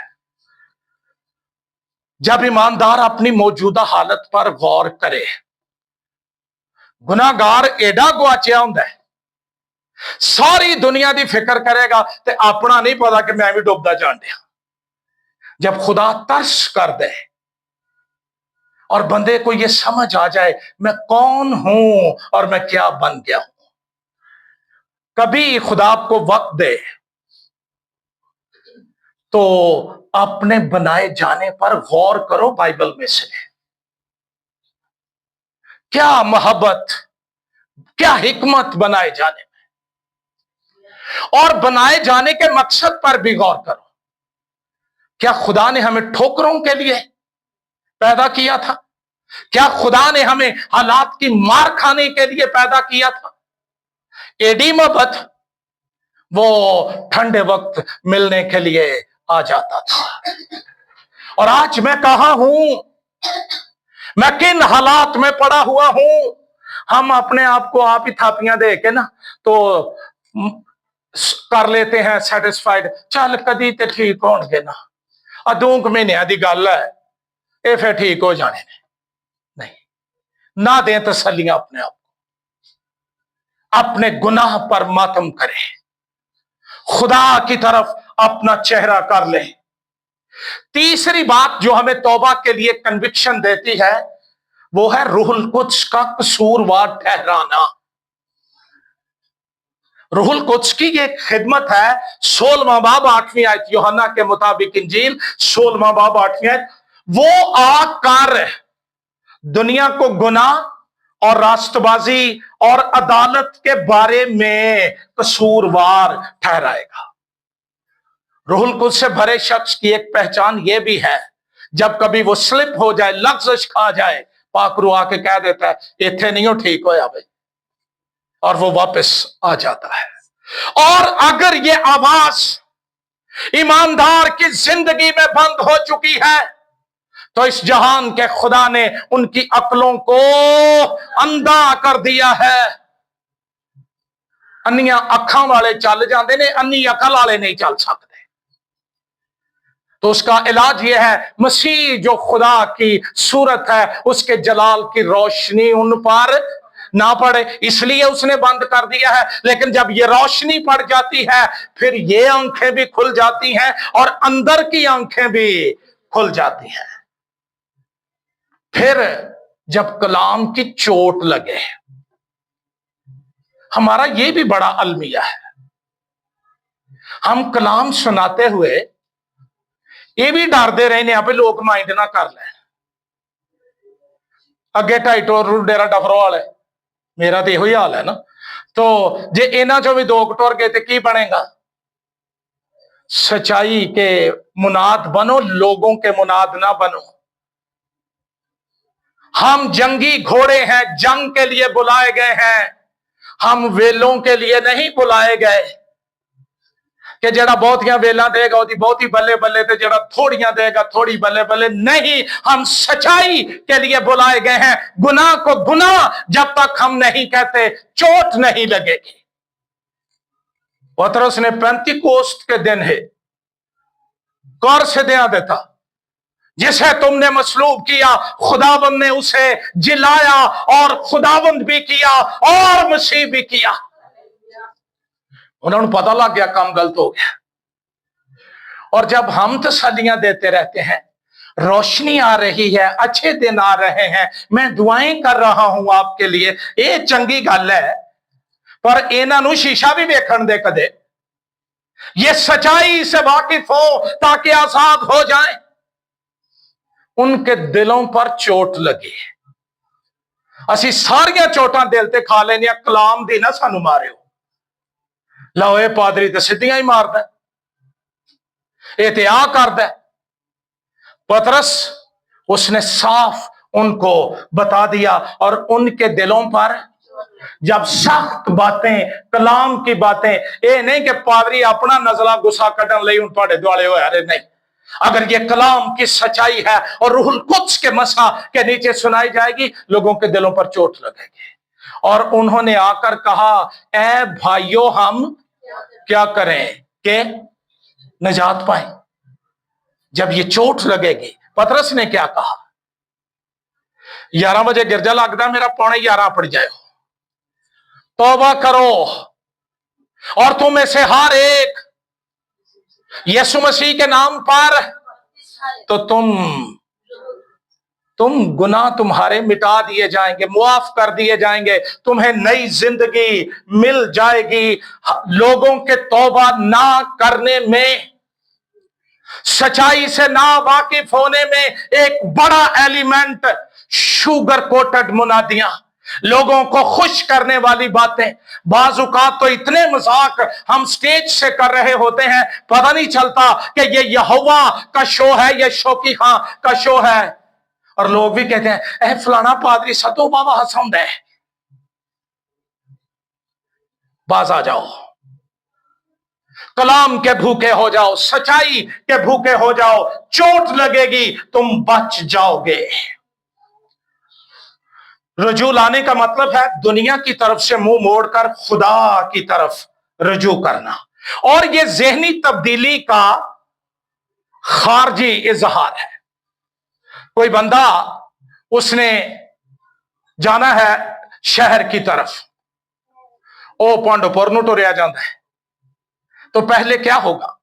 जब ईमानदार अपनी मौजूदा हालत पर गौर करे, गुनाहगार एडा गुआचिया हुंदा है, सारी दुनिया की फिक्र करेगा ते अपना नहीं पता कि मैं भी डूबदा जान दिया। जब खुदा तरस कर दे और बंदे को यह समझ आ जाए मैं कौन हूं और मैं क्या बन गया हूं, कभी खुदा आपको वक्त दे तो अपने बनाए जाने पर गौर करो। बाइबल में से क्या मोहब्बत, क्या हिकमत बनाए जाने में, और बनाए जाने के मकसद पर भी गौर करो। क्या खुदा ने हमें ठोकरों के लिए पैदा किया था? क्या खुदा ने हमें हालात की मार खाने के लिए पैदा किया था? एडी मोहब्बत वो ठंडे वक्त मिलने के लिए आ जाता था। और आज मैं कहां हूं, मैं किन हालात में पड़ा हुआ हूं, हम अपने आप को आप ही थापियां दे के ना तो कर लेते हैं सैटिस्फाइड, चल कदी ते ठीक होणगे ना, 2 महीनों की गल है, ये फिर ठीक हो जाने ने। नहीं, ना दें तसल्लियां अपने आप, अपने गुनाह पर मातम करें, खुदा की तरफ अपना चेहरा कर लें। तीसरी बात जो हमें तौबा के लिए कन्विक्शन देती है वो है रूहुल कुद्स का कसूरवार ठहराना। रूहुल कुद्स की ये खिदमत है। 16वां बाब 8वीं आयत, यूहन्ना के मुताबिक इंजील 16वां बाब 8वीं आयत, वो आकर दुनिया को गुनाह और रास्तबाजी और अदालत के बारे में कसूरवार ठहराएगा। रूहुल कुद्स से भरे शख्स की एक पहचान यह भी है, जब कभी वो स्लिप हो जाए, लफ्ज़ खा जाए, पाक रूह आके कह देता है इत्थे नहीं हो ठीक होया भाई, और वो वापस आ जाता है। और अगर ये आवाज ईमानदार की जिंदगी में बंद हो चुकी है तो इस जहान के खुदा ने उनकी अक्लों को अंधा कर दिया है। अन्निया अखां वाले चल जाते ने, अन्नी अकल वाले नहीं चल सकते। तो उसका इलाज यह है, मसीह जो खुदा की सूरत है उसके जलाल की रोशनी उन पर ना पड़े, इसलिए उसने बंद कर दिया है। लेकिन जब ये रोशनी पड़ जाती है फिर ये आंखें भी खुल जाती हैं और अंदर की आंखें भी खुल जाती हैं। फिर जब कलाम की चोट लगे, हमारा ये भी बड़ा अलमिया है, हम कलाम सुनाते हुए ये भी डरते रहने आप लोग माइंड ना कर लें। अगे 2.5 टोर डेरा डफरो वाले, मेरा तो यही हाल है ना। तो जे इन्हां चों भी 2 टुर गए तो की बनेगा? सच्चाई के मुनाद बनो, लोगों के मुनाद ना बनो। हम जंगी घोड़े हैं, जंग के लिए बुलाए गए हैं, हम वेलों के लिए नहीं बुलाए गए कि जड़ा बहुतियां वेला देगा ओदी बहुती बल्ले बल्ले, तो जड़ा थोड़ियां देगा थोड़ी बल्ले बल्ले। नहीं, हम सच्चाई के लिए बुलाए गए हैं। गुनाह को गुनाह जब तक हम नहीं कहते चोट नहीं लगेगी। पतरस ने पेंतीकोस्त के दिन है कौर से दिया देता, जिसे तुमने मसलूब किया, खुदावंद ने उसे जिलाया, और खुदावंद भी किया और मसीह भी किया। उन्होंने पता लग गया काम गलत हो गया। और जब हम तसल्लियां देते रहते हैं, रोशनी आ रही है, अच्छे दिन आ रहे हैं, मैं दुआएं कर रहा हूं आपके लिए, ये चंगी गल है, पर इन्हों शीशा भी वेखण दे कदे, ये सच्चाई से वाकिफ हो ताकि आजाद हो जाएं। उनके दिलों पर चोट लगी। असी सारियां चोटां दिल ते खा लेनियां, कलाम दी ना सानू मारियो। लो ये पादरी तो सीधियां ही मारदा, ये ते आ करदा। पतरस उसने साफ उनको बता दिया, और उनके दिलों पर जब सख्त बातें, कलाम की बातें, ये नहीं कि पादरी अपना नजला गुस्सा कढ़न लई हुण तुहाडे दुआले होया, अरे नहीं, अगर ये कलाम की सच्चाई है और रूहुल कुद्स के मसा के नीचे सुनाई जाएगी, लोगों के दिलों पर चोट लगेगी। और उन्होंने आकर कहा, ऐ भाइयों, हम क्या करें कि निजात पाए? जब ये चोट लगेगी, पतरस ने क्या कहा? 11 बजे गिरजा लगता, मेरा 11:15 पड़ जाए, तौबा करो, और तुम में से हर एक यीशु मसीह के नाम पर, तो तुम गुनाह तुम्हारे मिटा दिए जाएंगे, मुआफ कर दिए जाएंगे, तुम्हें नई जिंदगी मिल जाएगी। लोगों के तौबा ना करने में, सच्चाई से ना वाकिफ होने में एक बड़ा एलिमेंट शुगर कोटेड मुनादियां, लोगों को खुश करने वाली बातें। बाजुकात तो इतने मजाक हम स्टेज से कर रहे होते हैं, पता नहीं चलता कि ये यहोवा का शो है, ये शौकी खां का शो है, और लोग भी कहते हैं ऐ फलाना पादरी सतो बाबा हसंद है। बाज आ जाओ, कलाम के भूखे हो जाओ, सच्चाई के भूखे हो जाओ, चोट लगेगी, तुम बच जाओगे। रजू लाने का मतलब है दुनिया की तरफ से मुंह मोड़कर खुदा की तरफ रजू करना, और यह जहनी तब्दीली का खारजी इजहार है। कोई बंदा उसने जाना है शहर की तरफ, ओ पांडुपुर नु टुरिया जाता है, तो पहले क्या होगा,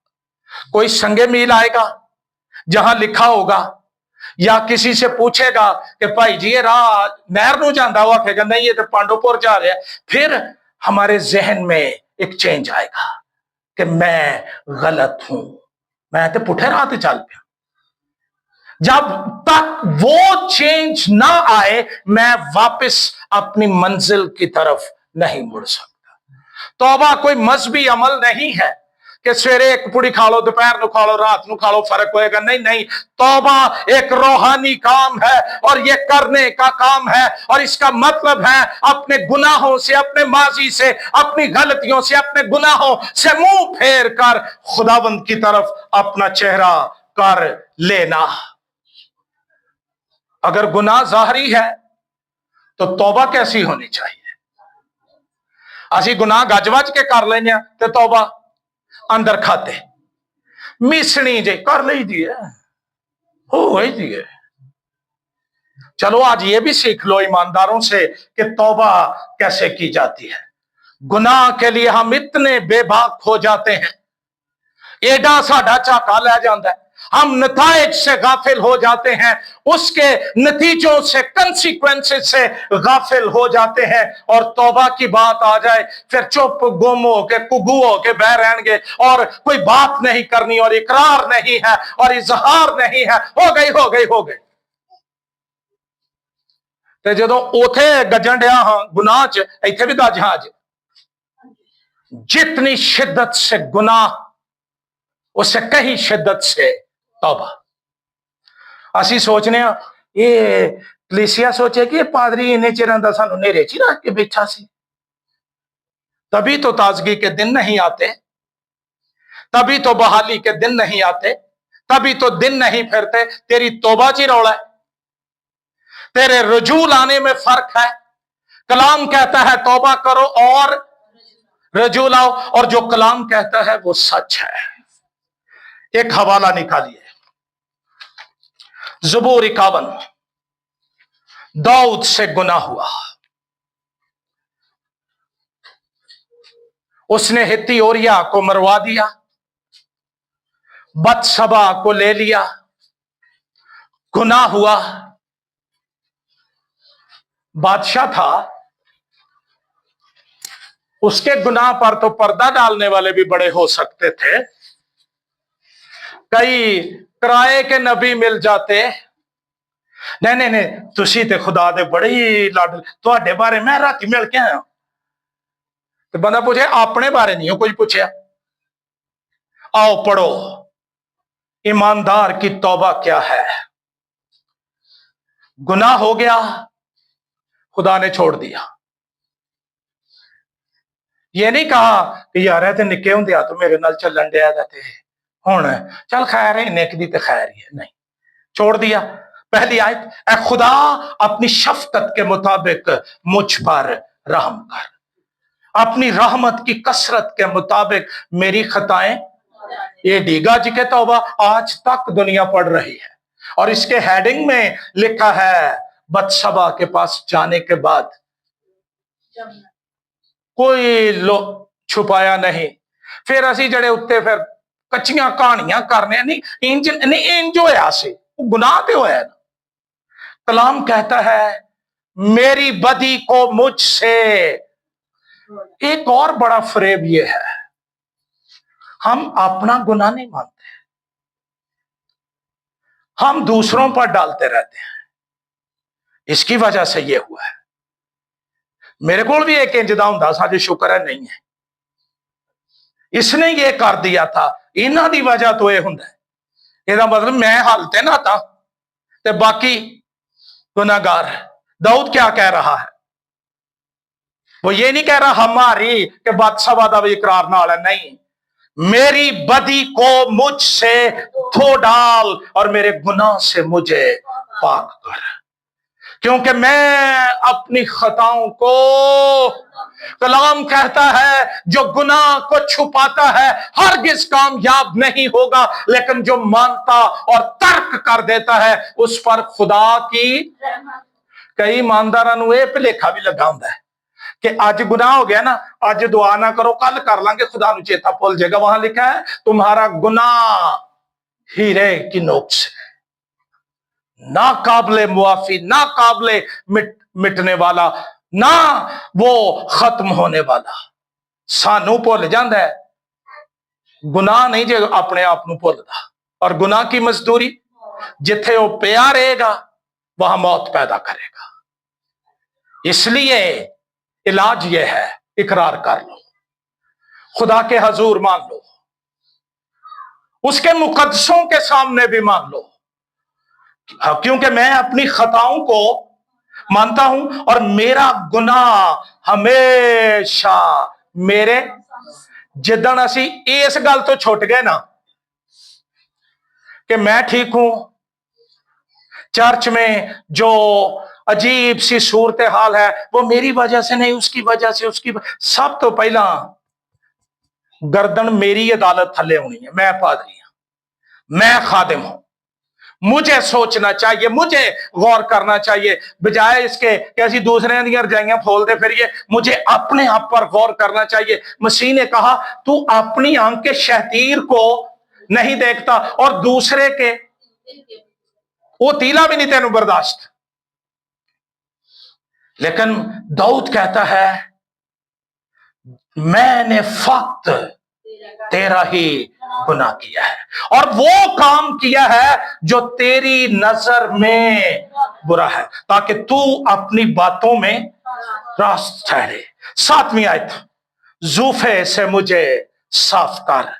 कोई संगे मील आएगा जहां लिखा होगा, या किसी से पूछेगा कि भाई जी ये राह नहर नु जाता, वो आखेगा नहीं ये तो पांडुपुर जा रहा है। फिर हमारे जहन में एक चेंज आएगा कि मैं गलत हूं, मैं तो पुठे राह पे चल पिया। जब तक वो चेंज ना आए मैं वापस अपनी मंजिल की तरफ नहीं मुड़ सकता। तौबा कोई मजहबी अमल नहीं है कि सवेरे एक पुड़ी खा लो, दोपहर को खा लो, रात को खा लो, फर्क होएगा। नहीं नहीं, तौबा एक रूहानी काम है और ये करने का काम है, और इसका मतलब है अपने गुनाहों से, अपने माजी से, अपनी गलतियों से, अपने गुनाहों से मुंह फेर कर खुदावंद की तरफ अपना चेहरा कर लेना। अगर गुनाह जाहरी है तो तौबा कैसी होनी चाहिए? असी गुनाह गज-वज के कर लेने ते तौबा अंदर खाते मिसनी जे कर ली दी है, हो ही दी है। चलो आज ये भी सीख लो ईमानदारों से कि तौबा कैसे की जाती है। गुनाह के लिए हम इतने बेबाक हो जाते हैं, एडा साडा झाका लै जाता है, हम नताइज से गाफिल हो जाते हैं, उसके नतीजों से, कंसिक्वेंसेस से गाफिल हो जाते हैं, और तौबा की बात आ जाए फिर चुप गुम हो के कुगू हो के बह रहेंगे, और कोई बात नहीं करनी, और इकरार नहीं है, और इजहार नहीं है, हो गई हो गई हो गई। ते जदों उथे गजन दिया हां गुनाह च, इत्थे भी दस हां ज जितनी शिद्दत से गुनाह उससे कहीं शिद्दत से तौबा। असी सोचने ये कलीसिया सोचे कि पादरी इन्ने चिरां दा सानू नेरे च रख के बैठा सी, तभी तो ताजगी के दिन नहीं आते, तभी तो बहाली के दिन नहीं आते, तभी तो दिन नहीं फिरते। तेरी तौबा च ही रौला है, तेरे रजू लाने में फर्क है। कलाम कहता है तौबा करो और रजू लाओ, और जो कलाम कहता है वो सच है। एक हवाला निकालिए, ज़बूर 51, दाऊद से गुनाह हुआ, उसने हित्ती ओरिया को मरवा दिया, बत्सबा को ले लिया, गुनाह हुआ। बादशाह था, उसके गुनाह पर तो पर्दा डालने वाले भी बड़े हो सकते थे, कई किराए के नबी मिल जाते। नहीं नहीं नहीं, तुसी ते खुदा दे बड़े ही लाड, तुहाडे बारे मैं राती मिल के आया। तो बंदा पूछे अपने बारे नहीं हो कुछ पूछया। आओ पढ़ो ईमानदार की तौबा क्या है। गुनाह हो गया, खुदा ने छोड़ दिया। ये नहीं कहा कि यार ते निके होंदे आ तो मेरे नाल चलन दिया ते हुण चल खैर है, नेक दी ते खैर ही है, नहीं, छोड़ दिया। पहली आयत, ऐ खुदा अपनी शफकत के मुताबिक मुझ पर रहम कर, अपनी रहमत की कसरत के मुताबिक मेरी खताएं। ये डीगा जी के तौबा आज तक दुनिया पढ़ रही है, और इसके हेडिंग में लिखा है बत्सबा के पास जाने के बाद कोई लो छुपाया नहीं। फिर असी जड़े उत्ते फिर कच्चियां कहानियां करने नहीं, इंज नहीं इंज होया सी, गुनाह ते होया ना। कलाम कहता है मेरी बदी को मुझसे। एक और बड़ा फरेब ये है, हम अपना गुनाह नहीं मानते, हम दूसरों पर डालते रहते हैं। इसकी वजह से ये हुआ है। मेरे को भी एक इंजदा हुंदा सा, जो शुक्र है नहीं है, इसने ये कर दिया था, इन्हां दी वजह तो यह हुंदा है। इसका मतलब मैं हालते ना था ते बाकी गुनाहगार। दाऊद क्या कह रहा है? वो ये नहीं कह रहा हमारी के बादशाह का भी इकरार नाल है, नहीं, मेरी बदी को मुझसे धो डाल और मेरे गुनाह से मुझे पाक कर। क्योंकि मैं अपनी खताओं को, कलाम कहता है जो गुनाह को छुपाता है हरगिज कामयाब नहीं होगा, लेकिन जो मानता और तर्क कर देता है उस पर खुदा की। कई ईमानदारां नूं इह भुलेखा भी लगा हुंदा है कि आज गुनाह हो गया ना, आज दुआ ना करो, कल कर लांगे, खुदा नूं चेता भुल जाएगा। वहां लिखा है तुम्हारा गुनाह हीरे की नोक से, ना काबले मुआफी, ना काबले मिटने वाला, ना वो खत्म होने वाला। सानू भुल जांदा है, गुनाह नहीं जे अपने आप नूं भुलदा। और गुनाह की मजदूरी जिथे वो पिया रहेगा वहां मौत पैदा करेगा। इसलिए इलाज यह है, इकरार कर लो, खुदा के हजूर मान लो, उसके मुकद्दसों के सामने भी मान लो, क्योंकि मैं अपनी खताओं को मानता हूं और मेरा गुनाह हमेशा मेरे। जिदन असी इस गल तो छुट गए ना कि मैं ठीक हूं, चर्च में जो अजीब सी सूरत हाल है वो मेरी वजह से नहीं, उसकी वजह से, सब तो पहला गर्दन मेरी अदालत थले होनी है। मैं पादरी हूं, मैं खादिम हूं, मुझे सोचना चाहिए, मुझे गौर करना चाहिए, बजाय इसके कि ऐसी दूसरे दी रजाइयां फोलते फिरिए। मुझे अपने आप पर गौर करना चाहिए। मसीह ने कहा तू अपनी आंख के शहतीर को नहीं देखता और दूसरे के वो तीला भी नहीं तेनू बर्दाश्त। लेकिन दाऊद कहता है मैंने फक्त तेरा ही गुनाह किया है और वो काम किया है जो तेरी नजर में बुरा है, ताकि तू अपनी बातों में रास्त ठहरे। 7वीं आयत, जूफे से मुझे साफ कर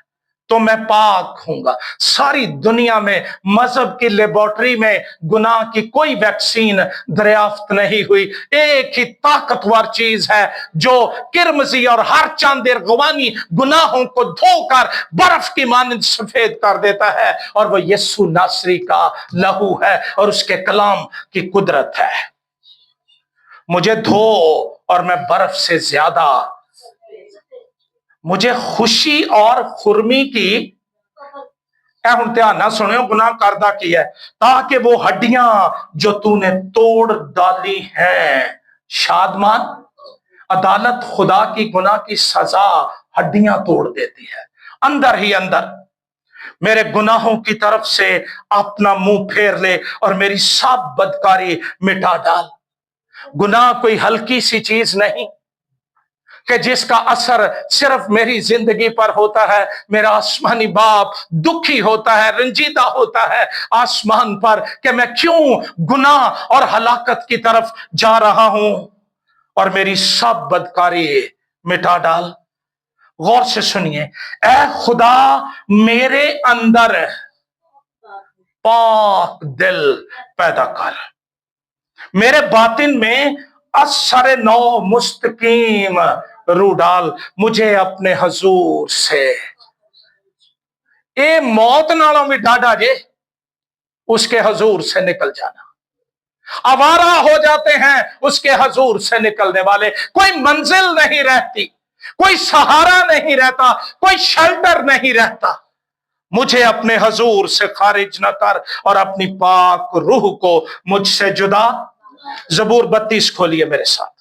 तो मैं पाक हूंगा। सारी दुनिया में मजहब की लेबोरेटरी में गुनाह की कोई वैक्सीन दरियाफ्त नहीं हुई। एक ही ताकतवर चीज है जो किरमजी और हर चांद गवानी गुनाहों को धोकर बर्फ की मानंद सफेद कर देता है, और वो यीशु नासरी का लहू है और उसके कलाम की कुदरत है। मुझे धो और मैं बर्फ से ज्यादा, मुझे खुशी और खुरमी की। हुण ध्यान ना सुनियो, गुनाह करदा की है, ताकि वो हड्डियां जो तूने तोड़ डाली हैं शादमान। अदालत खुदा की गुनाह की सजा हड्डियां तोड़ देती है। अंदर ही अंदर मेरे गुनाहों की तरफ से अपना मुंह फेर ले और मेरी सब बदकारी मिटा डाल। गुनाह कोई हल्की सी चीज नहीं कि जिसका असर सिर्फ मेरी जिंदगी पर होता है। मेरा आसमानी बाप दुखी होता है, रंजीदा होता है आसमान पर कि मैं क्यों गुनाह और हलाकत की तरफ जा रहा हूं, और मेरी सब बदकारी मिटा डाल। गौर से सुनिए, ऐ खुदा मेरे अंदर पाक दिल पैदा कर, मेरे बातिन में असर नौ मुस्तकीम रू डाल। मुझे अपने हजूर से, ए मौत नालों भी डाढ़ा जे उसके हजूर से निकल जाना। आवारा हो जाते हैं उसके हजूर से निकलने वाले, कोई मंजिल नहीं रहती, कोई सहारा नहीं रहता, कोई शेल्टर नहीं रहता। मुझे अपने हजूर से खारिज न कर और अपनी पाक रूह को मुझसे जुदा। जबूर 32 खोलिए मेरे साथ।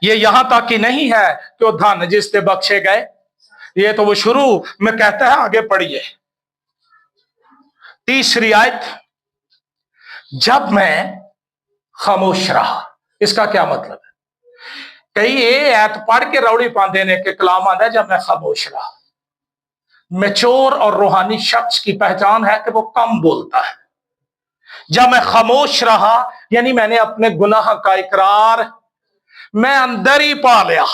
ये यहां तक ही नहीं है कि वो धन जिससे बख्शे गए, ये तो वो शुरू में कहता है, आगे पढ़िए 3री आयत, जब मैं खामोश रहा। इसका क्या मतलब है? कई ये आयत पढ़ के रौड़ी पाते ने कि कलाम आंदा है जब मैं खामोश रहा। मैच्योर और रूहानी शख्स की पहचान है कि वो कम बोलता है। जब मैं खामोश रहा यानी मैंने अपने गुनाह का इकरार मैं अंदर ही पा लिया।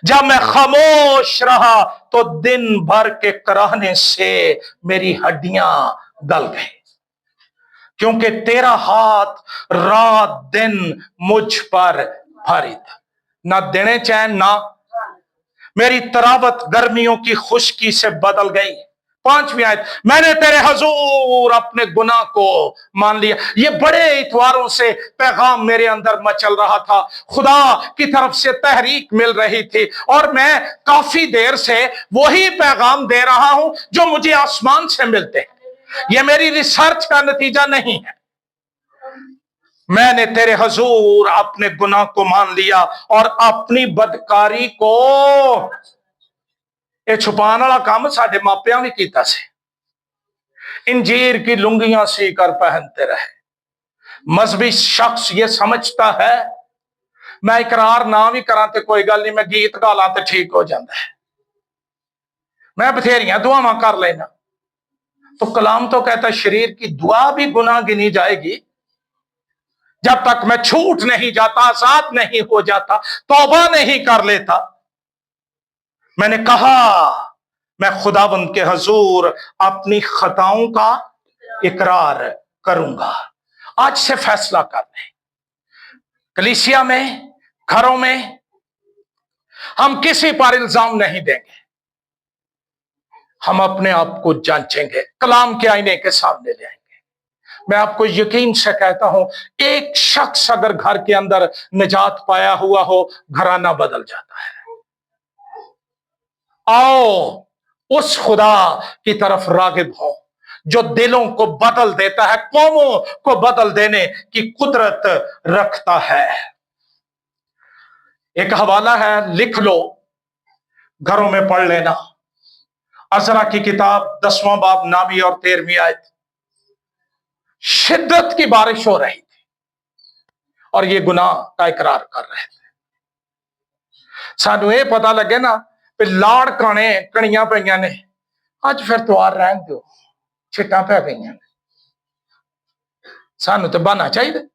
जब मैं खामोश रहा तो दिन भर के कराहने से मेरी हड्डियां गल गई, क्योंकि तेरा हाथ रात दिन मुझ पर भारी था। ना दिने चैन ना, मेरी तरावत गर्मियों की खुश्की से बदल गई। 5वीं आयत, मैंने तेरे हजूर अपने गुनाह को मान लिया। ये बड़े इतवारों से पैगाम मेरे अंदर मचल रहा था, खुदा की तरफ से तहरीक मिल रही थी, और मैं काफी देर से वही पैगाम दे रहा हूं जो मुझे आसमान से मिलते हैं। ये मेरी रिसर्च का नतीजा नहीं है। मैंने तेरे हजूर अपने गुनाह को मान लिया और अपनी बदकारी को, ये छुपाने वाला काम साडे मापियां भी कीता से। इंजीर की लुंगियां सी कर पहनते रहे। मजहबी शख्स ये समझता है मैं इकरार ना भी करा तो कोई गल नहीं, मैं गीत गा ला तो ठीक हो जाता है, मैं बथेरियां दुआवां कर लेना। तो कलाम तो कहता शरीर की दुआ भी गुनाह गिनी जाएगी जब तक मैं छूट नहीं जाता, आजाद नहीं हो जाता, तौबा नहीं कर लेता। मैंने कहा मैं खुदाबंद के हजूर अपनी खताओं का इकरार करूंगा। आज से फैसला कर लें, कलीसिया में, घरों में हम किसी पर इल्जाम नहीं देंगे, हम अपने आप को जांचेंगे, कलाम के आईने के सामने ले आएंगे। मैं आपको यकीन से कहता हूं, एक शख्स अगर घर के अंदर निजात पाया हुआ हो, घराना बदल जाता है। आओ उस खुदा की तरफ रागिब हो जो दिलों को बदल देता है, कौमों को बदल देने की कुदरत रखता है। एक हवाला है, लिख लो, घरों में पढ़ लेना। अज़रा की किताब 10वां बाब 9वीं और 13वीं आयत। शिद्दत की बारिश हो रही थी और ये गुनाह का इकरार कर रहे थे। सानू ये पता लगे ना कि लाड़ काने कणियां पईयां ने, अज फिर त्योहार रहन दो, छिट्टां पै गईयां ने, सानू तो बहाना चाहिए।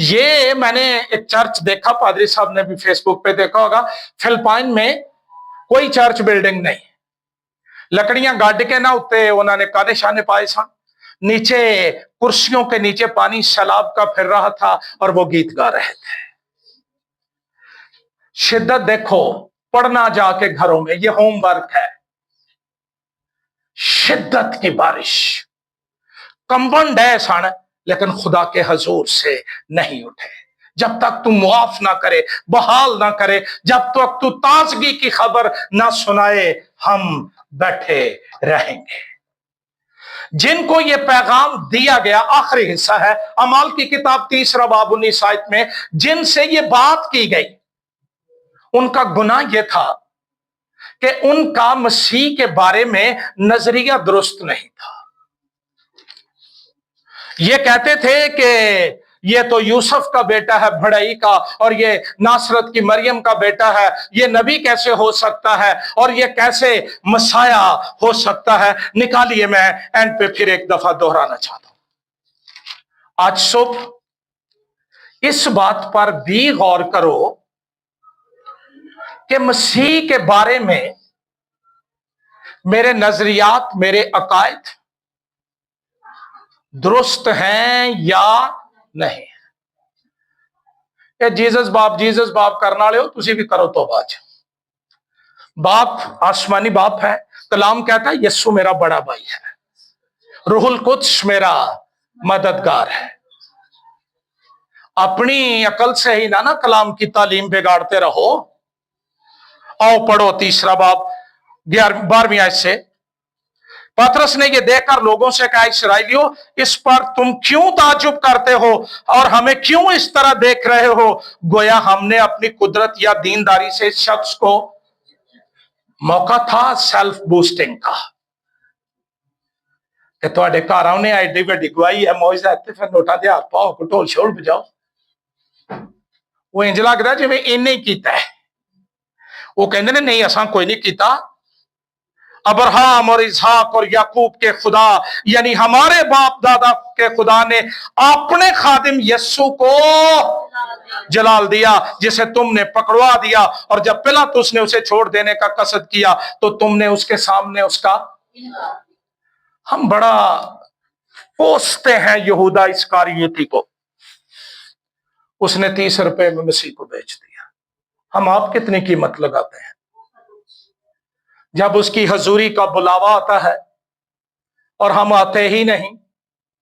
ये मैंने एक चर्च देखा, पादरी साहब ने भी फेसबुक पे देखा होगा, फिलिपाइन में कोई चर्च बिल्डिंग नहीं, लकड़ियां गाड़ के ना उत्ते उन्होंने काने शाने पाए सन, नीचे कुर्सियों के नीचे पानी सैलाब का फिर रहा था और वो गीत गा रहे थे। शिद्दत देखो, पढ़ना जाके घरों में, ये होमवर्क है। शिद्दत की बारिश, कंबन डे सन लेकिन खुदा के हजूर से नहीं उठे। जब तक तू मुआफ ना करे, बहाल ना करे, जब तक तू ताजगी की खबर ना सुनाए, हम बैठे रहेंगे। जिनको ये पैगाम दिया गया, आखिरी हिस्सा है अमाल की किताब 3 बाब 19 आयत में, जिनसे ये बात की गई, उनका गुनाह यह था कि उनका मसीह के बारे में नजरिया दुरुस्त नहीं था। ये कहते थे कि ये तो यूसुफ का बेटा है भड़ई का, और ये नासरत की मरियम का बेटा है, ये नबी कैसे हो सकता है और ये कैसे मसाया हो सकता है। निकालिए, मैं एंड पे फिर एक दफा दोहराना चाहता हूं। आज सुबह इस बात पर भी गौर करो कि मसीह के बारे में मेरे नजरियात, मेरे अकायद दुरुस्त हैं या नहीं। जीसस बाप करने वाले हो, तुसी भी करो तो बात। बाप आसमानी बाप है, कलाम कहता है यस्सु मेरा बड़ा भाई है, रूहुल कुद्स मेरा मददगार है। अपनी अकल से ही ना कलाम की तालीम बिगाड़ते रहो। आओ पढ़ो 3 बाब 12वीं आयत से। पतरस ने यह देखकर लोगों से कहा, इस्राएलियों, इस पर तुम क्यों ताजुब करते हो और हमें क्यों इस तरह देख रहे हो, गोया हमने अपनी कुदरत या दीनदारी से इस शख्स को मौका था सेल्फ बूस्टिंग का कि तुहाडे घर आने एडी वड्डी गवाही है, मौज है, फिर नोटा दे हाथ पाओ, ढोल छोड़ बजाओ। वो इंज लगदा जिवें इन्हें ही कीता है। वो कहंदे ने नहीं, असां कोई नहीं कीता। अब्राहम और इसहाक और याकूब के खुदा, यानी हमारे बाप दादा के खुदा ने अपने खादिम यस्सु को जलाल दिया, जिसे तुमने पकड़वा दिया, और जब पिलातुस ने उसे छोड़ देने का कसद किया तो तुमने उसके सामने उसका। हम बड़ा पोसते हैं यहूदा इस्कारियोती को, उसने 30 रुपए में मसीह को बेच दिया। हम आप कितनी कीमत लगाते हैं? जब उसकी हजूरी का बुलावा आता है और हम आते ही नहीं,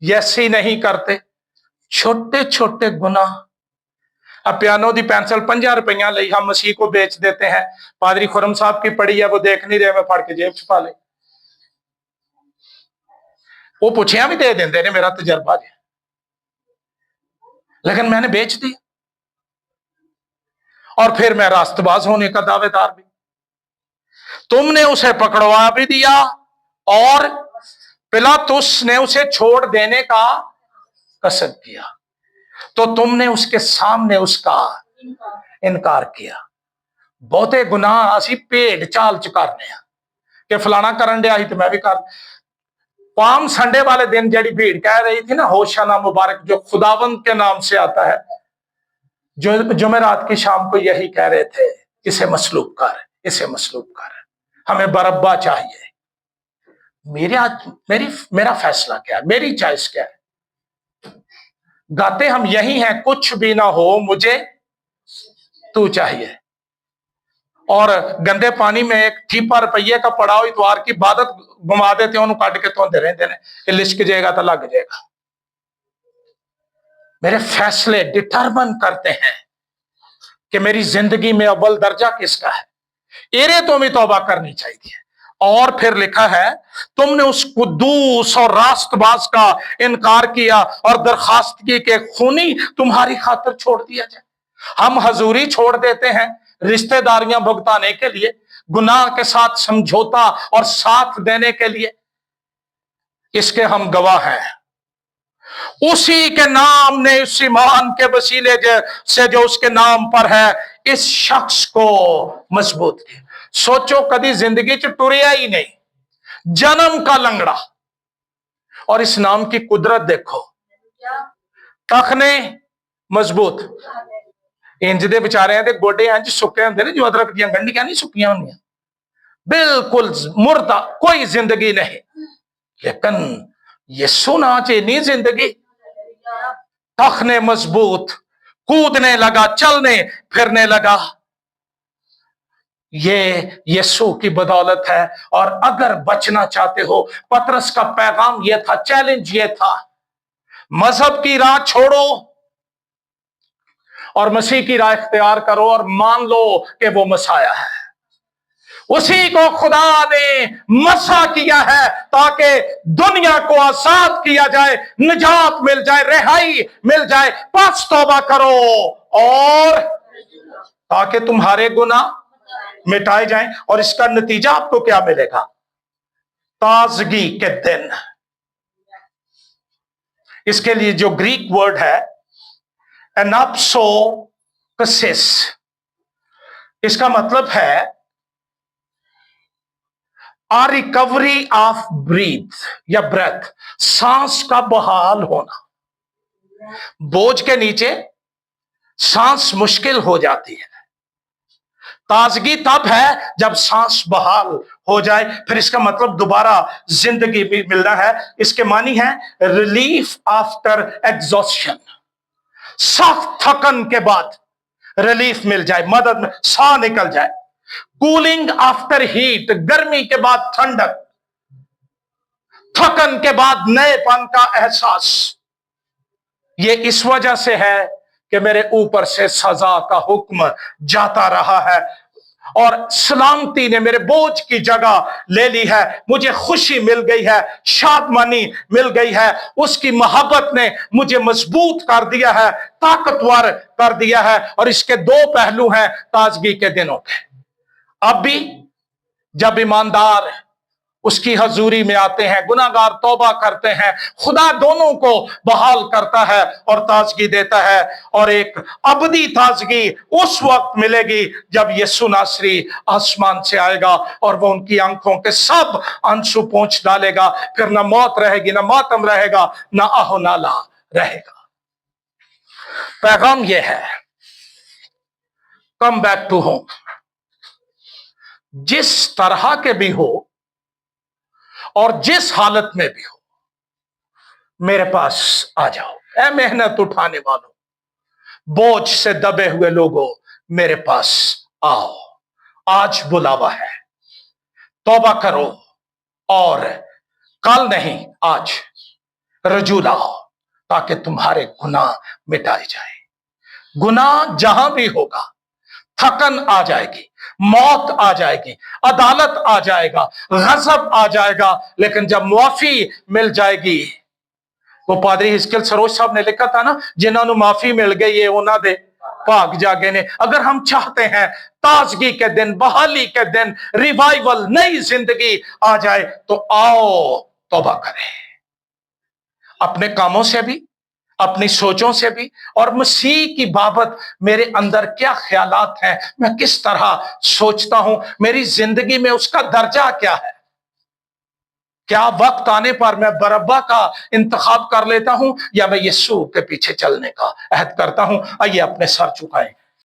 यस ही नहीं करते, छोटे छोटे गुनाह। अब पियानो दी पेंसिल 50 रुपया ली हम मसीह को बेच देते हैं। पादरी खुरम साहब की पड़ी है, वो देख नहीं रहे, मैं फड़ के जेब छुपा ले। वो पूछिया भी दे देंगे ने, मेरा तजर्बा है, लेकिन मैंने बेच दिया। और फिर मैं रास्तबाज होने का दावेदार भी। तुमने उसे पकड़वा भी दिया और पिलातुस ने उसे छोड़ देने का कसद किया, तो तुमने उसके सामने उसका इनकार किया। बहुते गुनाह असी भेड़ चाल च करने कि फलाना करन दिया ही तो मैं भी कर। पाम संडे वाले दिन जड़ी भीड़ कह रही थी ना, होशाना मुबारक, जो खुदावंद के नाम से आता है, जो जुमेरात की शाम को यही कह रहे थे, इसे मसलूब कर, इसे मसलूब कर, हमें बरब्बा चाहिए। मेरा फैसला क्या है, मेरी चॉइस क्या है? गाते हम यही हैं, कुछ भी ना हो मुझे तू चाहिए। और गंदे पानी में एक ठीपा रुपये का पड़ा हो इतवार की इबादत घुमा देते हैं, काट के तो रहते हैं, लिश्क जाएगा तो लग जाएगा। मेरे फैसले डिटरमिन करते हैं कि मेरी जिंदगी में अव्वल दर्जा किसका है। एरे तो भी तौबा करनी चाहिए। और फिर लिखा है, तुमने उस कुद्दूस और रास्तबाज का इनकार किया और दरखास्त की कि खूनी तुम्हारी खातिर छोड़ दिया जाए। हम हजूरी छोड़ देते हैं रिश्तेदारियां भुगताने के लिए, गुनाह के साथ समझौता और साथ देने के लिए। इसके हम गवाह हैं। उसी के नाम ने, उस ईमान के वसीले से जो उसके नाम पर है, इस शख्स को मजबूत किया। सोचो कभी जिंदगी च टुरिया ही नहीं, जन्म का लंगड़ा, और इस नाम की कुदरत देखो, तखने मजबूत। इंज दे बेचारे दे गोडे इंज सुके होंगे ने, जो अदरक दी गंढियां नहीं सुकियां होंदियां, बिल्कुल मुर्दा, कोई जिंदगी नहीं। लेकिन यीशु ना च इन्नी जिंदगी, तखने मजबूत, कूदने लगा, चलने फिरने लगा। ये यीशु की बदौलत है। और अगर बचना चाहते हो, पतरस का पैगाम यह था, चैलेंज यह था, मजहब की राह छोड़ो और मसीह की राह इख्तियार करो और मान लो कि वो मसाया है। उसी को खुदा ने मसा किया है ताकि दुनिया को आजाद किया जाए, निजात मिल जाए, रिहाई मिल जाए। बस तौबा करो और ताकि तुम्हारे गुनाह मिटाए जाएं। और इसका नतीजा आपको क्या मिलेगा? ताजगी के दिन। इसके लिए जो ग्रीक वर्ड है एनाप्सोकसिस, इसका मतलब है आ रिकवरी ऑफ ब्रीथ या ब्रेथ, सांस का बहाल होना। बोझ के नीचे सांस मुश्किल हो जाती है। ताजगी तब है जब सांस बहाल हो जाए। फिर इसका मतलब दोबारा जिंदगी भी मिलना है। इसके मानी है रिलीफ आफ्टर एग्जॉस्शन, सख्त थकन के बाद रिलीफ मिल जाए, मदद में साह निकल जाए। कूलिंग आफ्टर हीट, गर्मी के बाद ठंडक, थकन के बाद नएपन का एहसास। ये इस वजह से है कि मेरे ऊपर से सजा का हुक्म जाता रहा है और सलामती ने मेरे बोझ की जगह ले ली है। मुझे खुशी मिल गई है, शादमानी मिल गई है। उसकी मोहब्बत ने मुझे मजबूत कर दिया है, ताकतवर कर दिया है। और इसके दो पहलू हैं ताजगी के दिनों के। अब भी जब ईमानदार उसकी हजूरी में आते हैं, गुनाहगार तौबा करते हैं, खुदा दोनों को बहाल करता है और ताजगी देता है। और एक अबदी ताजगी उस वक्त मिलेगी जब यीशु नासरी आसमान से आएगा और वो उनकी आंखों के सब आंसू पोंछ डालेगा। फिर ना मौत रहेगी, ना मातम रहेगा, ना आहो नाला रहेगा। पैगाम यह है, कम बैक टू होम। जिस तरह के भी हो और जिस हालत में भी हो, मेरे पास आ जाओ। ऐ मेहनत उठाने वालों, बोझ से दबे हुए लोगों, मेरे पास आओ। आज बुलावा है, तौबा करो और कल नहीं आज रजू लाओ ताकि तुम्हारे गुनाह मिटाए जाए। गुनाह जहां भी होगा थकन आ जाएगी, मौत आ जाएगी, अदालत आ जाएगा, गजब आ जाएगा, लेकिन जब मुआफी मिल जाएगी, वो पादरी हिस्किल सरोज साहब ने लिखा था ना, जिन्होंने माफी मिल गई है उन्होंने भाग जागे ने। अगर हम चाहते हैं ताजगी के दिन, बहाली के दिन, रिवाइवल, नई जिंदगी आ जाए, तो आओ तौबा करें, अपने कामों से भी, अपनी सोचों से भी, और मसीह की बाबत मेरे अंदर क्या ख्यालात हैं, मैं किस तरह सोचता हूं, मेरी जिंदगी में उसका दर्जा क्या है। क्या वक्त आने पर मैं बरब्बा का इंतखाब कर लेता हूं या मैं यीशु के पीछे चलने का अहद करता हूं। आइए अपने सर झुकाएं,